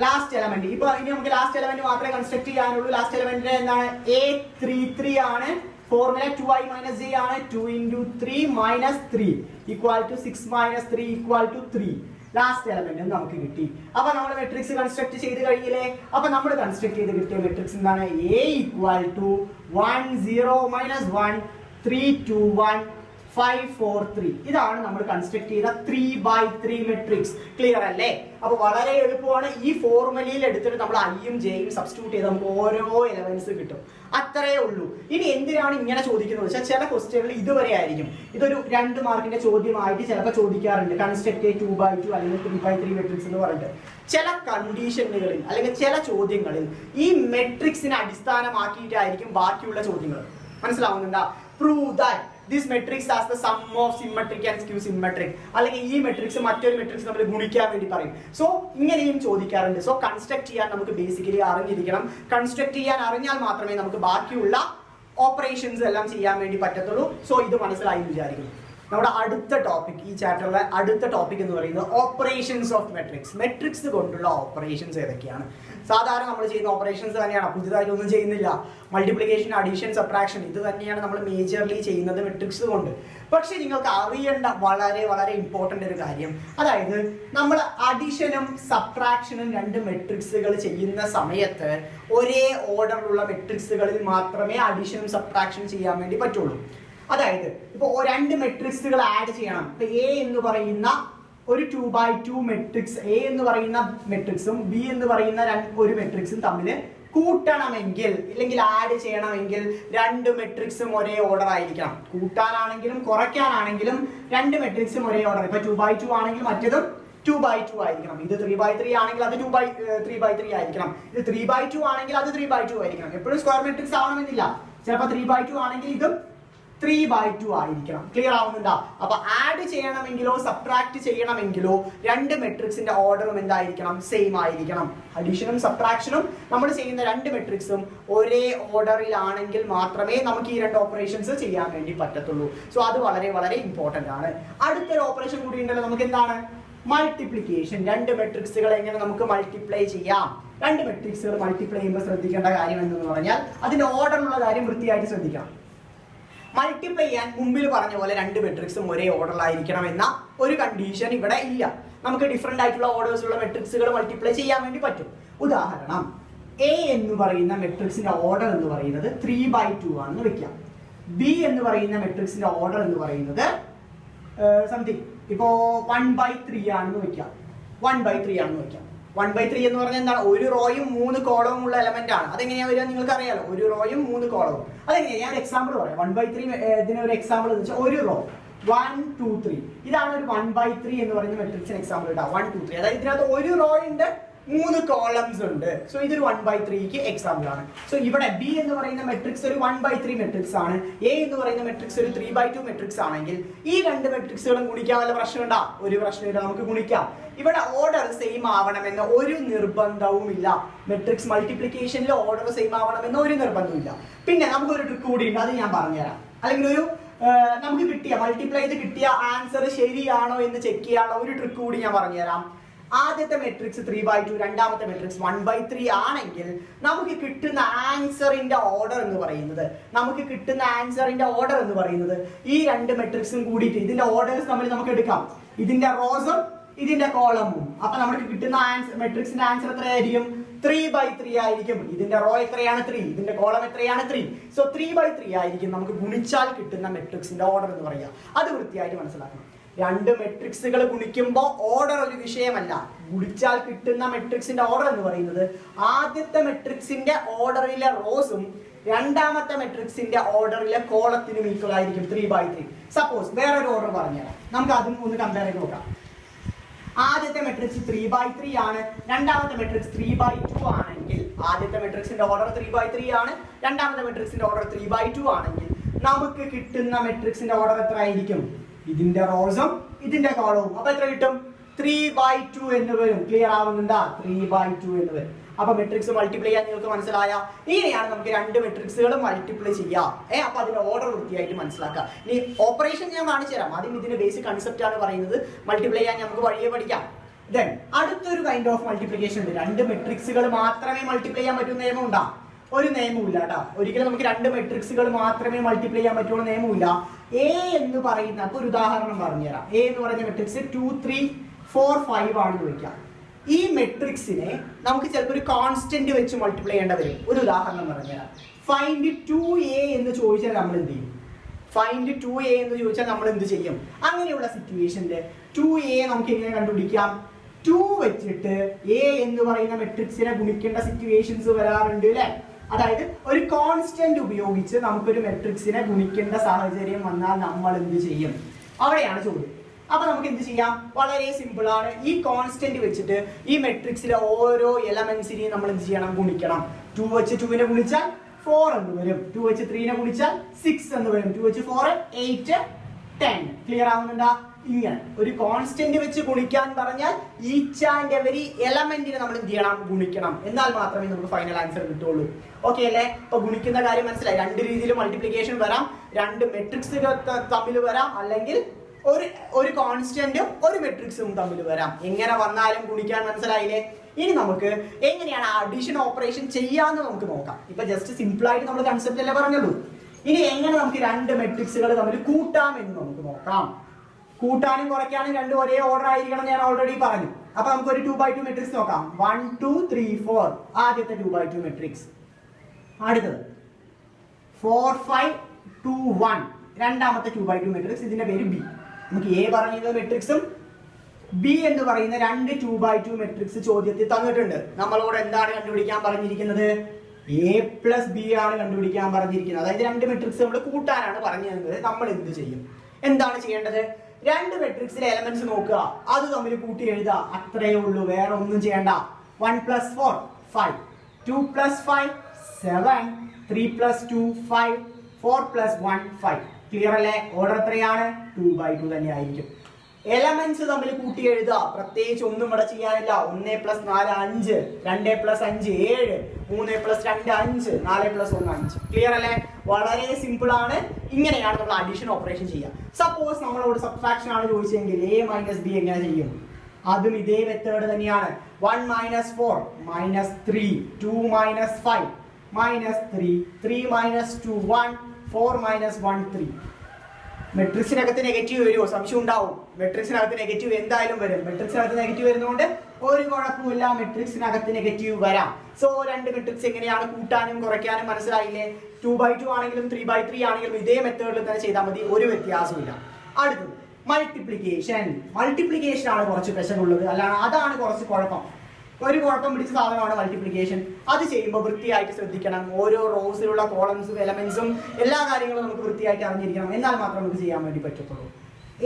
Last element. ഇപ്പൊ ഇനി നമുക്ക് ലാസ്റ്റ് എലമെന്റ് മാത്രമേ construct ചെയ്യാനുള്ളൂ. ലാസ്റ്റ് എലമെന്റ് എന്താണ്? a33 ആണ്. ഫോർമുല 2i മൈനസ് j ആണ്. 2 into 3 minus 3 equal to 6 minus 3 equal to 3. Last element നമുക്ക് കിട്ടി. അപ്പൊ നമ്മൾ മെട്രിക്സ് കൺസ്ട്രക്ട് ചെയ്ത് കഴിഞ്ഞില്ലേ? അപ്പൊ നമ്മൾ കൺസ്ട്രക്ട് ചെയ്ത് കിട്ടിയ മെട്രിക്സ് എന്താണ്? a equal to 1 0 minus 1 3 2 1 5 4 3. ഇതാണ് നമ്മൾ കൺസ്ട്രക്ട് ചെയ്ത 3/3 മെട്രിക്സ്. ക്ലിയർ അല്ലേ? അപ്പൊ വളരെ എളുപ്പമാണ്. ഈ ഫോർമുലയിൽ എടുത്തിട്ട് നമ്മൾ ഐയും ജെയും സബ്സ്റ്റിറ്റ്യൂട്ട് ചെയ്ത് നമുക്ക് ഓരോ എലമെന്റ്സ് കിട്ടും. അത്രേ ഉള്ളൂ. ഇനി എന്തിനാണ് ഇങ്ങനെ ചോദിക്കുന്നത് വെച്ചാൽ ചില ക്വസ്റ്റ്യനുകൾ ഇതുവരെ ആയിരിക്കും. ഇതൊരു 2 മാർക്കിന്റെ ചോദ്യമായിട്ട് ചിലപ്പോൾ ചോദിക്കാറുണ്ട്. കൺസ്ട്രക്ട് 2/2 അല്ലെങ്കിൽ 3/3 മെട്രിക്സ് എന്ന് പറഞ്ഞിട്ട് ചില കണ്ടീഷനുകളിൽ അല്ലെങ്കിൽ ചില ചോദ്യങ്ങളിൽ ഈ മെട്രിക്സിനെ അടിസ്ഥാനമാക്കിയിട്ടായിരിക്കും ബാക്കിയുള്ള ചോദ്യങ്ങൾ. മനസ്സിലാവുന്നുണ്ടോ? Prove that this matrix has the sum of symmetric and skew symmetric, അല്ലെങ്കിൽ ഈ മെട്രിക്സ് മറ്റൊരു മെട്രിക്സ് നമ്മൾ ഗുണിക്കാൻ വേണ്ടി പറയും. സോ ഇങ്ങനെയും ചോദിക്കാറുണ്ട്. സോ കൺസ്ട്രക്ട് ചെയ്യാൻ നമുക്ക് ബേസിക്കലി അറിഞ്ഞിരിക്കണം. കൺസ്ട്രക്ട് ചെയ്യാൻ അറിഞ്ഞാൽ മാത്രമേ നമുക്ക് ബാക്കിയുള്ള ഓപ്പറേഷൻസ് എല്ലാം ചെയ്യാൻ വേണ്ടി പറ്റത്തുള്ളൂ. സോ ഇത് മനസ്സിലായി വിചാരിക്കുന്നു. നമ്മുടെ അടുത്ത ടോപ്പിക്, ഈ ചാപ്റ്ററിലെ അടുത്ത ടോപ്പിക് എന്ന് പറയുന്നത് ഓപ്പറേഷൻസ് ഓഫ് മെട്രിക്സ്. മെട്രിക്സ് കൊണ്ടുള്ള ഓപ്പറേഷൻസ് ഏതൊക്കെയാണ്? സാധാരണ നമ്മൾ ചെയ്യുന്ന ഓപ്പറേഷൻസ് തന്നെയാണ്, പുതിയതായിട്ട് ഒന്നും ചെയ്യുന്നില്ല. മൾട്ടിപ്ലിക്കേഷൻ, അഡീഷൻ, സബ്ട്രാക്ഷൻ ഇത് തന്നെയാണ് നമ്മൾ മേജർലി ചെയ്യുന്നത് മെട്രിക്സ് കൊണ്ട്. പക്ഷെ നിങ്ങൾക്ക് അറിയേണ്ട വളരെ വളരെ ഇമ്പോർട്ടൻ്റ് ഒരു കാര്യം, അതായത് നമ്മൾ അഡീഷനും സബ്ട്രാക്ഷനും 2 മെട്രിക്സുകൾ ചെയ്യുന്ന സമയത്ത് ഒരേ ഓർഡറിലുള്ള മെട്രിക്സുകളിൽ മാത്രമേ അഡീഷനും സബ്ട്രാക്ഷനും ചെയ്യാൻ വേണ്ടി പറ്റുള്ളൂ. അതായത് ഇപ്പൊ രണ്ട് മെട്രിക്സുകൾ ആഡ് ചെയ്യണം. ഇപ്പൊ എ എന്ന് പറയുന്ന ഒരു 2x2 മെട്രിക്സ്, എ എന്ന് പറയുന്ന മെട്രിക്സും ബി എന്ന് പറയുന്ന ഒരു മെട്രിക്സും തമ്മിൽ കൂട്ടണമെങ്കിൽ ഇല്ലെങ്കിൽ ആഡ് ചെയ്യണമെങ്കിൽ രണ്ട് മെട്രിക്സും ഒരേ ഓർഡർ ആയിരിക്കണം. കൂട്ടാനാണെങ്കിലും കുറയ്ക്കാനാണെങ്കിലും രണ്ട് മെട്രിക്സും ഒരേ ഓർഡർ. ഇപ്പൊ 2x2 ആണെങ്കിൽ മറ്റേതും 2x2 ആയിരിക്കണം. ഇത് 3x3 ആണെങ്കിൽ അത് 3x3 ആയിരിക്കണം. ഇത് 3x2 ആണെങ്കിൽ അത് 3x2 ആയിരിക്കണം. എപ്പോഴും സ്ക്വയർ മെട്രിക്സ് ആവണമെന്നില്ല. ചിലപ്പോൾ 3x2 ആണെങ്കിൽ ഇതും 3x2 ആയിരിക്കണം. ക്ലിയർ ആവുന്നുണ്ടോ? അപ്പൊ ആഡ് ചെയ്യണമെങ്കിലോ സബ്ട്രാക്ട് ചെയ്യണമെങ്കിലോ രണ്ട് മെട്രിക്സിന്റെ ഓർഡറും എന്തായിരിക്കണം? സെയിം ആയിരിക്കണം. അഡീഷനും സബ്ട്രാക്ഷനും നമ്മൾ ചെയ്യുന്ന രണ്ട് മെട്രിക്സും ഒരേ ഓർഡറിലാണെങ്കിൽ മാത്രമേ നമുക്ക് ഈ രണ്ട് ഓപ്പറേഷൻസ് ചെയ്യാൻ വേണ്ടി പറ്റത്തുള്ളൂ. സോ അത് വളരെ വളരെ ഇമ്പോർട്ടന്റ് ആണ്. അടുത്തൊരു ഓപ്പറേഷൻ കൂടി ഉണ്ടല്ലോ, നമുക്ക് എന്താണ്? മൾട്ടിപ്ലിക്കേഷൻ. രണ്ട് മെട്രിക്സുകൾ എങ്ങനെ നമുക്ക് മൾട്ടിപ്ലൈ ചെയ്യാം? രണ്ട് മെട്രിക്സുകൾ മൾട്ടിപ്ലൈ ചെയ്യുമ്പോൾ ശ്രദ്ധിക്കേണ്ട കാര്യം എന്ന് പറഞ്ഞാൽ അതിന്റെ ഓർഡറിലുള്ള കാര്യം വൃത്തിയായിട്ട് ശ്രദ്ധിക്കണം. മൾട്ടിപ്ലൈ ചെയ്യാൻ മുമ്പിൽ പറഞ്ഞ പോലെ രണ്ട് മെട്രിക്സും ഒരേ ഓർഡറിലായിരിക്കണം എന്ന ഒരു കണ്ടീഷൻ ഇവിടെ ഇല്ല. നമുക്ക് ഡിഫറെന്റ് ആയിട്ടുള്ള ഓർഡേഴ്സുള്ള മെട്രിക്സുകൾ മൾട്ടിപ്ലൈ ചെയ്യാൻ വേണ്ടി പറ്റും. ഉദാഹരണം, എ എന്ന് പറയുന്ന മെട്രിക്സിന്റെ ഓർഡർ എന്ന് പറയുന്നത് 3x2 ആണെന്ന് വെക്കാം. ബി എന്ന് പറയുന്ന മെട്രിക്സിന്റെ ഓർഡർ എന്ന് പറയുന്നത് സംതിങ് ഇപ്പോ 1/3 ആണെന്ന് വെക്കാം. 1/3 ആണെന്ന് വെക്കാം. 1/3 എന്ന് പറഞ്ഞാൽ എന്താണ്? ഒരു റോയും 3 കോളവും ഉള്ള എലമെന്റ് ആണ്. അതെങ്ങനെയാ വരിക നിങ്ങൾക്ക് അറിയാലോ. ഒരു റോയും 3 കോളവും. അതെങ്ങനെയാ? ഞാൻ എക്സാമ്പിൾ പറയാം. 1/3 ഇതിന് ഒരു എക്സാമ്പിൾ എന്ന് വെച്ചാൽ ഒരു റോ 1 2 3 ഇതാണ് ഒരു 1/3 എന്ന് പറയുന്ന മെട്രിക്സിന് എക്സാമ്പിൾ ഇടാം. 1 2 3 അതായത് ഇതിനകത്ത് ഒരു റോ ഉണ്ട്, 3 കോളംസ് ഉണ്ട്. സോ ഇതൊരു 1/3ക്ക് എക്സാമ്പിൾ ആണ്. സോ ഇവിടെ ബി എന്ന് പറയുന്ന മെട്രിക്സ് ഒരു 1/3 മെട്രിക്സ് ആണ്. എ എന്ന് പറയുന്ന മെട്രിക്സ് ഒരു 3x2 മെട്രിക്സ് ആണെങ്കിൽ ഈ രണ്ട് മെട്രിക്സുകളും ഗുണിക്കാൻ വല്ല പ്രശ്നമുണ്ടോ? ഒരു പ്രശ്നമില്ല, നമുക്ക് ഗുണിക്കാം. ഇവിടെ ഓർഡർ സെയിം ആവണമെന്ന് ഒരു നിർബന്ധവുമില്ല. മെട്രിക്സ് മൾട്ടിപ്ലിക്കേഷനിൽ ഓർഡർ സെയിം ആവണമെന്ന് ഒരു നിർബന്ധവുമില്ല. പിന്നെ നമുക്കൊരു ട്രിക്ക് കൂടി ഉണ്ട്, അത് ഞാൻ പറഞ്ഞുതരാം. അല്ലെങ്കിൽ ഒരു നമുക്ക് കിട്ടിയ മൾട്ടിപ്ലൈ ചെയ്ത് കിട്ടിയ ആൻസർ ശരിയാണോ എന്ന് ചെക്ക് ചെയ്യാനുള്ള ഒരു ട്രിക്ക് കൂടി ഞാൻ പറഞ്ഞുതരാം. ആദ്യത്തെ മെട്രിക്സ് 3x2, രണ്ടാമത്തെ മെട്രിക്സ് 1/3 ആണെങ്കിൽ നമുക്ക് കിട്ടുന്ന ആൻസറിന്റെ ഓർഡർ എന്ന് പറയുന്നത് ഈ രണ്ട് മെട്രിക്സും കൂടിയിട്ട് ഇതിന്റെ ഓർഡേഴ്സ് തമ്മിൽ നമുക്ക് എടുക്കാം. ഇതിന്റെ റോസും ഇതിന്റെ കോളമും. അപ്പൊ നമുക്ക് കിട്ടുന്ന മെട്രിക്സിന്റെ ആൻസർ എത്രയായിരിക്കും? 3/3 ആയിരിക്കും. ഇതിന്റെ റോ എത്രയാണ്? 3. ഇതിന്റെ കോളം എത്രയാണ്? 3. സോ 3/3 ആയിരിക്കും നമുക്ക് ഗുണിച്ചാൽ കിട്ടുന്ന മെട്രിക്സിന്റെ ഓർഡർ എന്ന് പറയുക. അത് വൃത്തിയായിട്ട് മനസ്സിലാക്കണം. രണ്ട് മെട്രിക്സുകൾ ഗുണിക്കുമ്പോൾ ഓർഡർ ഒരു വിഷയമല്ല. ഗുണിച്ചാൽ കിട്ടുന്ന മെട്രിക്സിന്റെ ഓർഡർ എന്ന് പറയുന്നത് ആദ്യത്തെ മെട്രിക്സിന്റെ ഓർഡറിലെ റോസും രണ്ടാമത്തെ മെട്രിക്സിന്റെ ഓർഡറിലെ കോളത്തിനും ഈക്വൽ ആയിരിക്കും 3/3. സപ്പോസ് വേറൊരു ഓർഡർ പറഞ്ഞുതരാം, നമുക്ക് അതും ഒന്ന് കമ്പയർ ചെയ്ത് നോക്കാം. ആദ്യത്തെ മെട്രിക്സ് 3/3 ആണ്, രണ്ടാമത്തെ മെട്രിക്സ് 3/2 ആണെങ്കിൽ ആദ്യത്തെ മെട്രിക്സിന്റെ ഓർഡർ 3/3 ആണ്, രണ്ടാമത്തെ മെട്രിക്സിന്റെ ഓർഡർ 3/2 ആണെങ്കിൽ നമുക്ക് കിട്ടുന്ന മെട്രിക്സിന്റെ ഓർഡർ എത്ര ആയിരിക്കും? ഇതിന്റെ റോസും ഇതിന്റെ കോളവും. അപ്പൊ എത്ര കിട്ടും? 3/2 എന്ന് വരും. ക്ലിയർ ആവുന്നുണ്ടാ? 3/2 എന്ന് വരും. അപ്പൊ മെട്രിക്സ് മൾട്ടിപ്ലൈ ചെയ്യാൻ നിങ്ങൾക്ക് മനസ്സിലായ? ഇങ്ങനെയാണ് നമുക്ക് രണ്ട് മെട്രിക്സുകൾ മൾട്ടിപ്ലൈ ചെയ്യാം. അപ്പൊ അതിന്റെ ഓർഡർ വൃത്തിയായിട്ട് മനസ്സിലാക്കുക. ഇനി ഓപ്പറേഷൻ ഞാൻ കാണിച്ചു തരാം. ആദ്യം ഇതിന്റെ ബേസിക് കൺസെപ്റ്റ് ആണ് പറയുന്നത്. മൾട്ടിപ്ലൈ ചെയ്യാൻ നമുക്ക് വഴിയെ പഠിക്കാം. ദെൻ അടുത്തൊരു കൈൻഡ് ഓഫ് മൾട്ടിപ്ലിക്കേഷൻ ഉണ്ട്. രണ്ട് മെട്രിക്സുകൾ മാത്രമേ മൾട്ടിപ്ലൈ ചെയ്യാൻ പറ്റുന്ന നിയമം ഉണ്ടാ? ഒരു നിയമമില്ല കേട്ടോ. ഒരിക്കലും നമുക്ക് രണ്ട് മെട്രിക്സുകൾ മാത്രമേ മൾട്ടിപ്ലൈ ചെയ്യാൻ പറ്റുള്ള നിയമമില്ല. എ എന്ന് പറയുന്ന ഒരു ഉദാഹരണം പറഞ്ഞുതരാം. എ എന്ന് പറയുന്ന മെട്രിക്സ് 2 3 4 5 ആണെന്ന് വെക്കാം. ഈ മെട്രിക്സിനെ നമുക്ക് ചിലപ്പോൾ ഒരു കോൺസ്റ്റന്റ് വെച്ച് മൾട്ടിപ്ലൈ ചെയ്യേണ്ട വരും. ഒരു ഉദാഹരണം പറഞ്ഞുതരാം. ഫൈൻഡ് 2a എന്ന് ചോദിച്ചാൽ നമ്മൾ എന്ത് ചെയ്യും? ഫൈൻഡ് 2a എന്ന് ചോദിച്ചാൽ നമ്മൾ എന്ത് ചെയ്യും? അങ്ങനെയുള്ള സിറ്റുവേഷനിൽ 2a നമുക്ക് എങ്ങനെ കണ്ടുപിടിക്കാം? 2 വെച്ചിട്ട് a എന്ന് പറയുന്ന മെട്രിക്സിനെ ഗുണിക്കേണ്ട സിറ്റുവേഷൻസ് വരാറുണ്ട് അല്ലെ? അതായത് ഒരു കോൺസ്റ്റന്റ് ഉപയോഗിച്ച് നമുക്കൊരു മെട്രിക്സിനെ ഗുണിക്കേണ്ട സാഹചര്യം വന്നാൽ നമ്മൾ എന്ത് ചെയ്യും? അവിടെയാണ് ചോദ്യം. അപ്പൊ നമുക്ക് എന്ത് ചെയ്യാം? വളരെ സിമ്പിൾ ആണ്. ഈ കോൺസ്റ്റന്റ് വെച്ചിട്ട് ഈ മെട്രിക്സിലെ ഓരോ എലമെന്റ്സിനെയും നമ്മൾ എന്ത് ചെയ്യണം? ഗുണിക്കണം. 2 വെച്ച് 2നെ ഗുണിച്ചാൽ 4 എന്ന് വരും. 2 വെച്ച് 3നെ ഗുണിച്ചാൽ 6 എന്ന് വരും. 2 വെച്ച് 4 8 10. ക്ലിയർ ആവുന്നുണ്ടോ? ഇങ്ങനെ ഒരു കോൺസ്റ്റന്റ് വെച്ച് ഗുണിക്കാൻ പറഞ്ഞാൽ ഈച്ച് ആൻഡ് എവരി എലമെന്റിനെ നമ്മൾ എന്ത് ചെയ്യണം? ഗുണിക്കണം. എന്നാൽ മാത്രമേ നമുക്ക് ഫൈനൽ ആൻസർ കിട്ടുള്ളൂ. ഓക്കെ അല്ലേ? അപ്പൊ ഗുണിക്കുന്ന കാര്യം മനസ്സിലായി. രണ്ട് രീതിയിൽ മൾട്ടിപ്ലിക്കേഷൻ വരാം. രണ്ട് മെട്രിക്സുകൾ തമ്മിൽ വരാം, അല്ലെങ്കിൽ ഒരു കോൺസ്റ്റന്റും ഒരു മെട്രിക്സും തമ്മിൽ വരാം. എങ്ങനെ വന്നാലും ഗുണിക്കാൻ മനസ്സിലായില്ലേ? ഇനി നമുക്ക് എങ്ങനെയാണ് അഡീഷൻ ഓപ്പറേഷൻ ചെയ്യാന്ന് നമുക്ക് നോക്കാം. ഇപ്പൊ ജസ്റ്റ് സിമ്പിൾ ആയിട്ട് നമ്മൾ കൺസെപ്റ്റ് അല്ലേ പറഞ്ഞുള്ളൂ. ഇനി എങ്ങനെ നമുക്ക് രണ്ട് മെട്രിക്സുകൾ തമ്മിൽ കൂട്ടാം എന്ന് നമുക്ക് നോക്കാം. കൂട്ടാനും കുറയ്ക്കാനും രണ്ടും ഒരേ ഓർഡർ ആയിരിക്കണം ഞാൻ ഓൾറെഡി പറഞ്ഞു. അപ്പൊ നമുക്ക് ഒരു 2x2 മെട്രിക്സ് നോക്കാം. 1 2 3 4 ആദ്യത്തെ 2x2 മെട്രിക്സ്. അടുത്തത് 4 5 2 1 രണ്ടാമത്തെ 2x2 മെട്രിക്സ്, ഇതിന്റെ പേര് ബി. നമുക്ക് എ പറയുന്ന മെട്രിക്സും ബി എന്ന് പറയുന്ന രണ്ട് 2x2 മെട്രിക്സ് ചോദ്യത്തിൽ തന്നിട്ടുണ്ട്. നമ്മളോട് എന്താണ് കണ്ടുപിടിക്കാൻ പറഞ്ഞിരിക്കുന്നത്? എ പ്ലസ് ബി ആണ് കണ്ടുപിടിക്കാൻ പറഞ്ഞിരിക്കുന്നത്. അതായത് രണ്ട് മെട്രിക്സ് നമ്മൾ കൂട്ടാനാണ് പറഞ്ഞു തന്നത്. നമ്മൾ എന്ത് ചെയ്യും? എന്താണ് ചെയ്യേണ്ടത്? രണ്ട് മെട്രിക്സിലെ എലമെന്റ്സ് നോക്കുക, അത് തമ്മിൽ കൂട്ടി എഴുതുക, അത്രയേ ഉള്ളൂ. വേറെ ഒന്നും ചെയ്യണ്ട. 1 + 4 5, 2 + 5 7, 3 + 2 5, 4 + 1 5. ക്ലിയർ അല്ലേ? ഓർഡർ എത്രയാണ്? 2x2 തന്നെ ആയിരിക്കും. എലമെന്റ്സ് തമ്മിൽ കൂട്ടി എഴുതുക, പ്രത്യേകിച്ച് ഒന്നും ഇവിടെ ചെയ്യാനില്ല. 1 + 4 5, 2 + 5 7, 3 + 2 5, 4 + 1 5. ക്ലിയർ അല്ലേ? വളരെ സിമ്പിൾ ആണ്. ഇങ്ങനെയാണ് നമ്മൾ അഡീഷൻ ഓപ്പറേഷൻ ചെയ്യുക. സപ്പോസ് നമ്മളോട് സബ്ട്രാക്ഷൻ ആണ് ചോദിച്ചെങ്കിൽ a - b എങ്ങനെ ചെയ്യും? അതും ഇതേ മെത്തേഡ് തന്നെയാണ്. 1 - 4 - 3, 2 - 5 -3, 3 - 2 1, 4 - 1 3. മെട്രിക്സിനകത്ത് നെഗറ്റീവ് വരുമോ? സംശയം ഉണ്ടാവും. മെട്രിക്സിനകത്ത് നെഗറ്റീവ് എന്തായാലും വരും. മെട്രിക്സിനകത്ത് നെഗറ്റീവ് വരുന്നതുകൊണ്ട് ഒരു കുഴപ്പമില്ല, മെട്രിക്സിനകത്ത് നെഗറ്റീവ് വരാം. സോ രണ്ട് മെട്രിക്സ് എങ്ങനെയാണ് കൂട്ടാനും കുറയ്ക്കാനും മനസ്സിലായില്ലേ? 2x2 ആണെങ്കിലും 3x3 ആണെങ്കിലും ഇതേ മെത്തേഡിൽ തന്നെ ചെയ്താൽ മതി, ഒരു വ്യത്യാസമില്ല. അടുത്തത് മൾട്ടിപ്ലിക്കേഷൻ. മൾട്ടിപ്ലിക്കേഷൻ ആണ് കുറച്ച് പ്രശ്നമുള്ളത്, അല്ലാതെ അതാണ് കുറച്ച് കുഴപ്പം. ഒരു കുഴപ്പം പിടിച്ച സാധനമാണ് മൾട്ടിപ്ലിക്കേഷൻ. അത് ചെയ്യുമ്പോൾ വൃത്തിയായിട്ട് ശ്രദ്ധിക്കണം. ഓരോ റോസിലുള്ള കോളംസും എലമെന്റ്സും എല്ലാ കാര്യങ്ങളും നമുക്ക് വൃത്തിയായിട്ട് അറിഞ്ഞിരിക്കണം. എന്നാൽ മാത്രമേ നമുക്ക് ചെയ്യാൻ വേണ്ടി പറ്റത്തുള്ളൂ.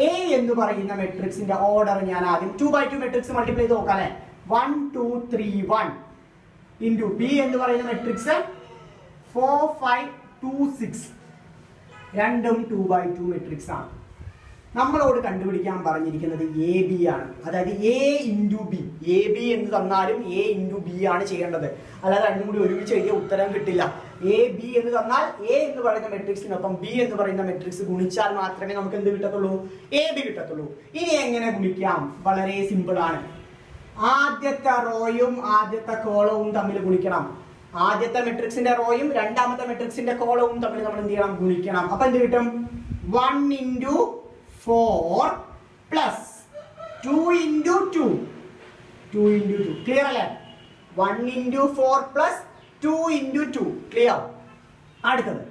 എ എന്ന് പറയുന്ന മെട്രിക്സിന്റെ ഓർഡർ ഞാൻ ആദ്യം 2x2 മെട്രിക്സ് മൾട്ടിപ്ലൈ ചെയ്ത് നോക്കാം അല്ലെ. 1 2 3 1 ഇൻറ്റു ബി എന്ന് പറയുന്ന മെട്രിക്സ് 4 5 2 6. രണ്ടും 2x2 മെട്രിക്സ് ആണ്. നമ്മളോട് കണ്ടുപിടിക്കാൻ പറഞ്ഞിരിക്കുന്നത് എ ബി ആണ്. അതായത് A into B. A B എന്ന് തന്നാലും എ ഇൻറ്റു ബി ആണ് ചെയ്യേണ്ടത്. അല്ലാതെ രണ്ടും കൂടി ഒരുമിച്ച് എഴുതിയ ഉത്തരം കിട്ടില്ല. എ ബി എന്ന് തന്നാൽ എ എന്ന് പറയുന്ന മെട്രിക്സിനൊപ്പം ബി എന്ന് പറയുന്ന മെട്രിക്സ് ഗുണിച്ചാൽ മാത്രമേ നമുക്ക് എന്ത് കിട്ടത്തുള്ളൂ? എ ബി കിട്ടത്തുള്ളൂ. ഇനി എങ്ങനെ ഗുണിക്കാം? വളരെ സിമ്പിൾ ആണ്. ആദ്യത്തെ റോയും ആദ്യത്തെ കോളവും തമ്മിൽ ഗുണിക്കണം. ആദ്യത്തെ മെട്രിക്സിന്റെ റോയും രണ്ടാമത്തെ മെട്രിക്സിന്റെ കോളവും തമ്മിൽ നമ്മൾ എന്ത് ചെയ്യണം? ഗുണിക്കണം. അപ്പൊ എന്ത് കിട്ടും? 1 × 4 plus 2 × 2. 2 × 2. ക്ലിയർ അല്ലേ? 1 × 4 plus 2 × 2. ക്ലിയർ. അടുത്തത്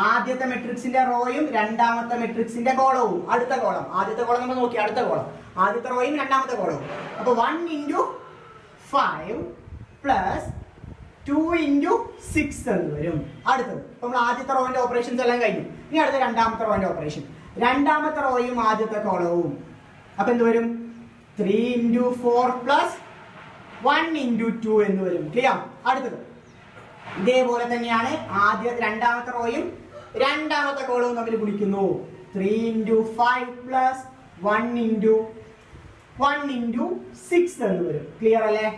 ആദ്യത്തെ മെട്രിക്സിന്റെ റോയും രണ്ടാമത്തെ മെട്രിക്സിന്റെ കോളവും. അടുത്ത കോളം, ആദ്യത്തെ കോളം നമ്മൾ നോക്കി, അടുത്ത കോളം, ആദ്യത്തെ റോയും രണ്ടാമത്തെ കോളവും. അപ്പൊ 1 × 5 plus 2 × 6 എന്ന് വരും. അടുത്തത് നമ്മൾ ആദ്യത്തെ റോന്റെ ഓപ്പറേഷൻസ് എല്ലാം കഴിഞ്ഞു. ഇനി അടുത്ത രണ്ടാമത്തെ റോന്റെ ഓപ്പറേഷൻ. രണ്ടാമത്തെ റോയും ആദ്യത്തെ കോളവും. അപ്പൊ എന്ത് വരും? 3 × 4 plus 1 × 2 എന്ന് വരും. ക്ലിയർ. അടുത്തത് ഇതേപോലെ തന്നെയാണ്. രണ്ടാമത്തെ റോയും രണ്ടാമത്തെ കോളവും തമ്മിൽ ഗുണിക്കുന്നു. 3 × 5 plus 1 × 6 എന്ന് വരും. ക്ലിയർ അല്ലേ?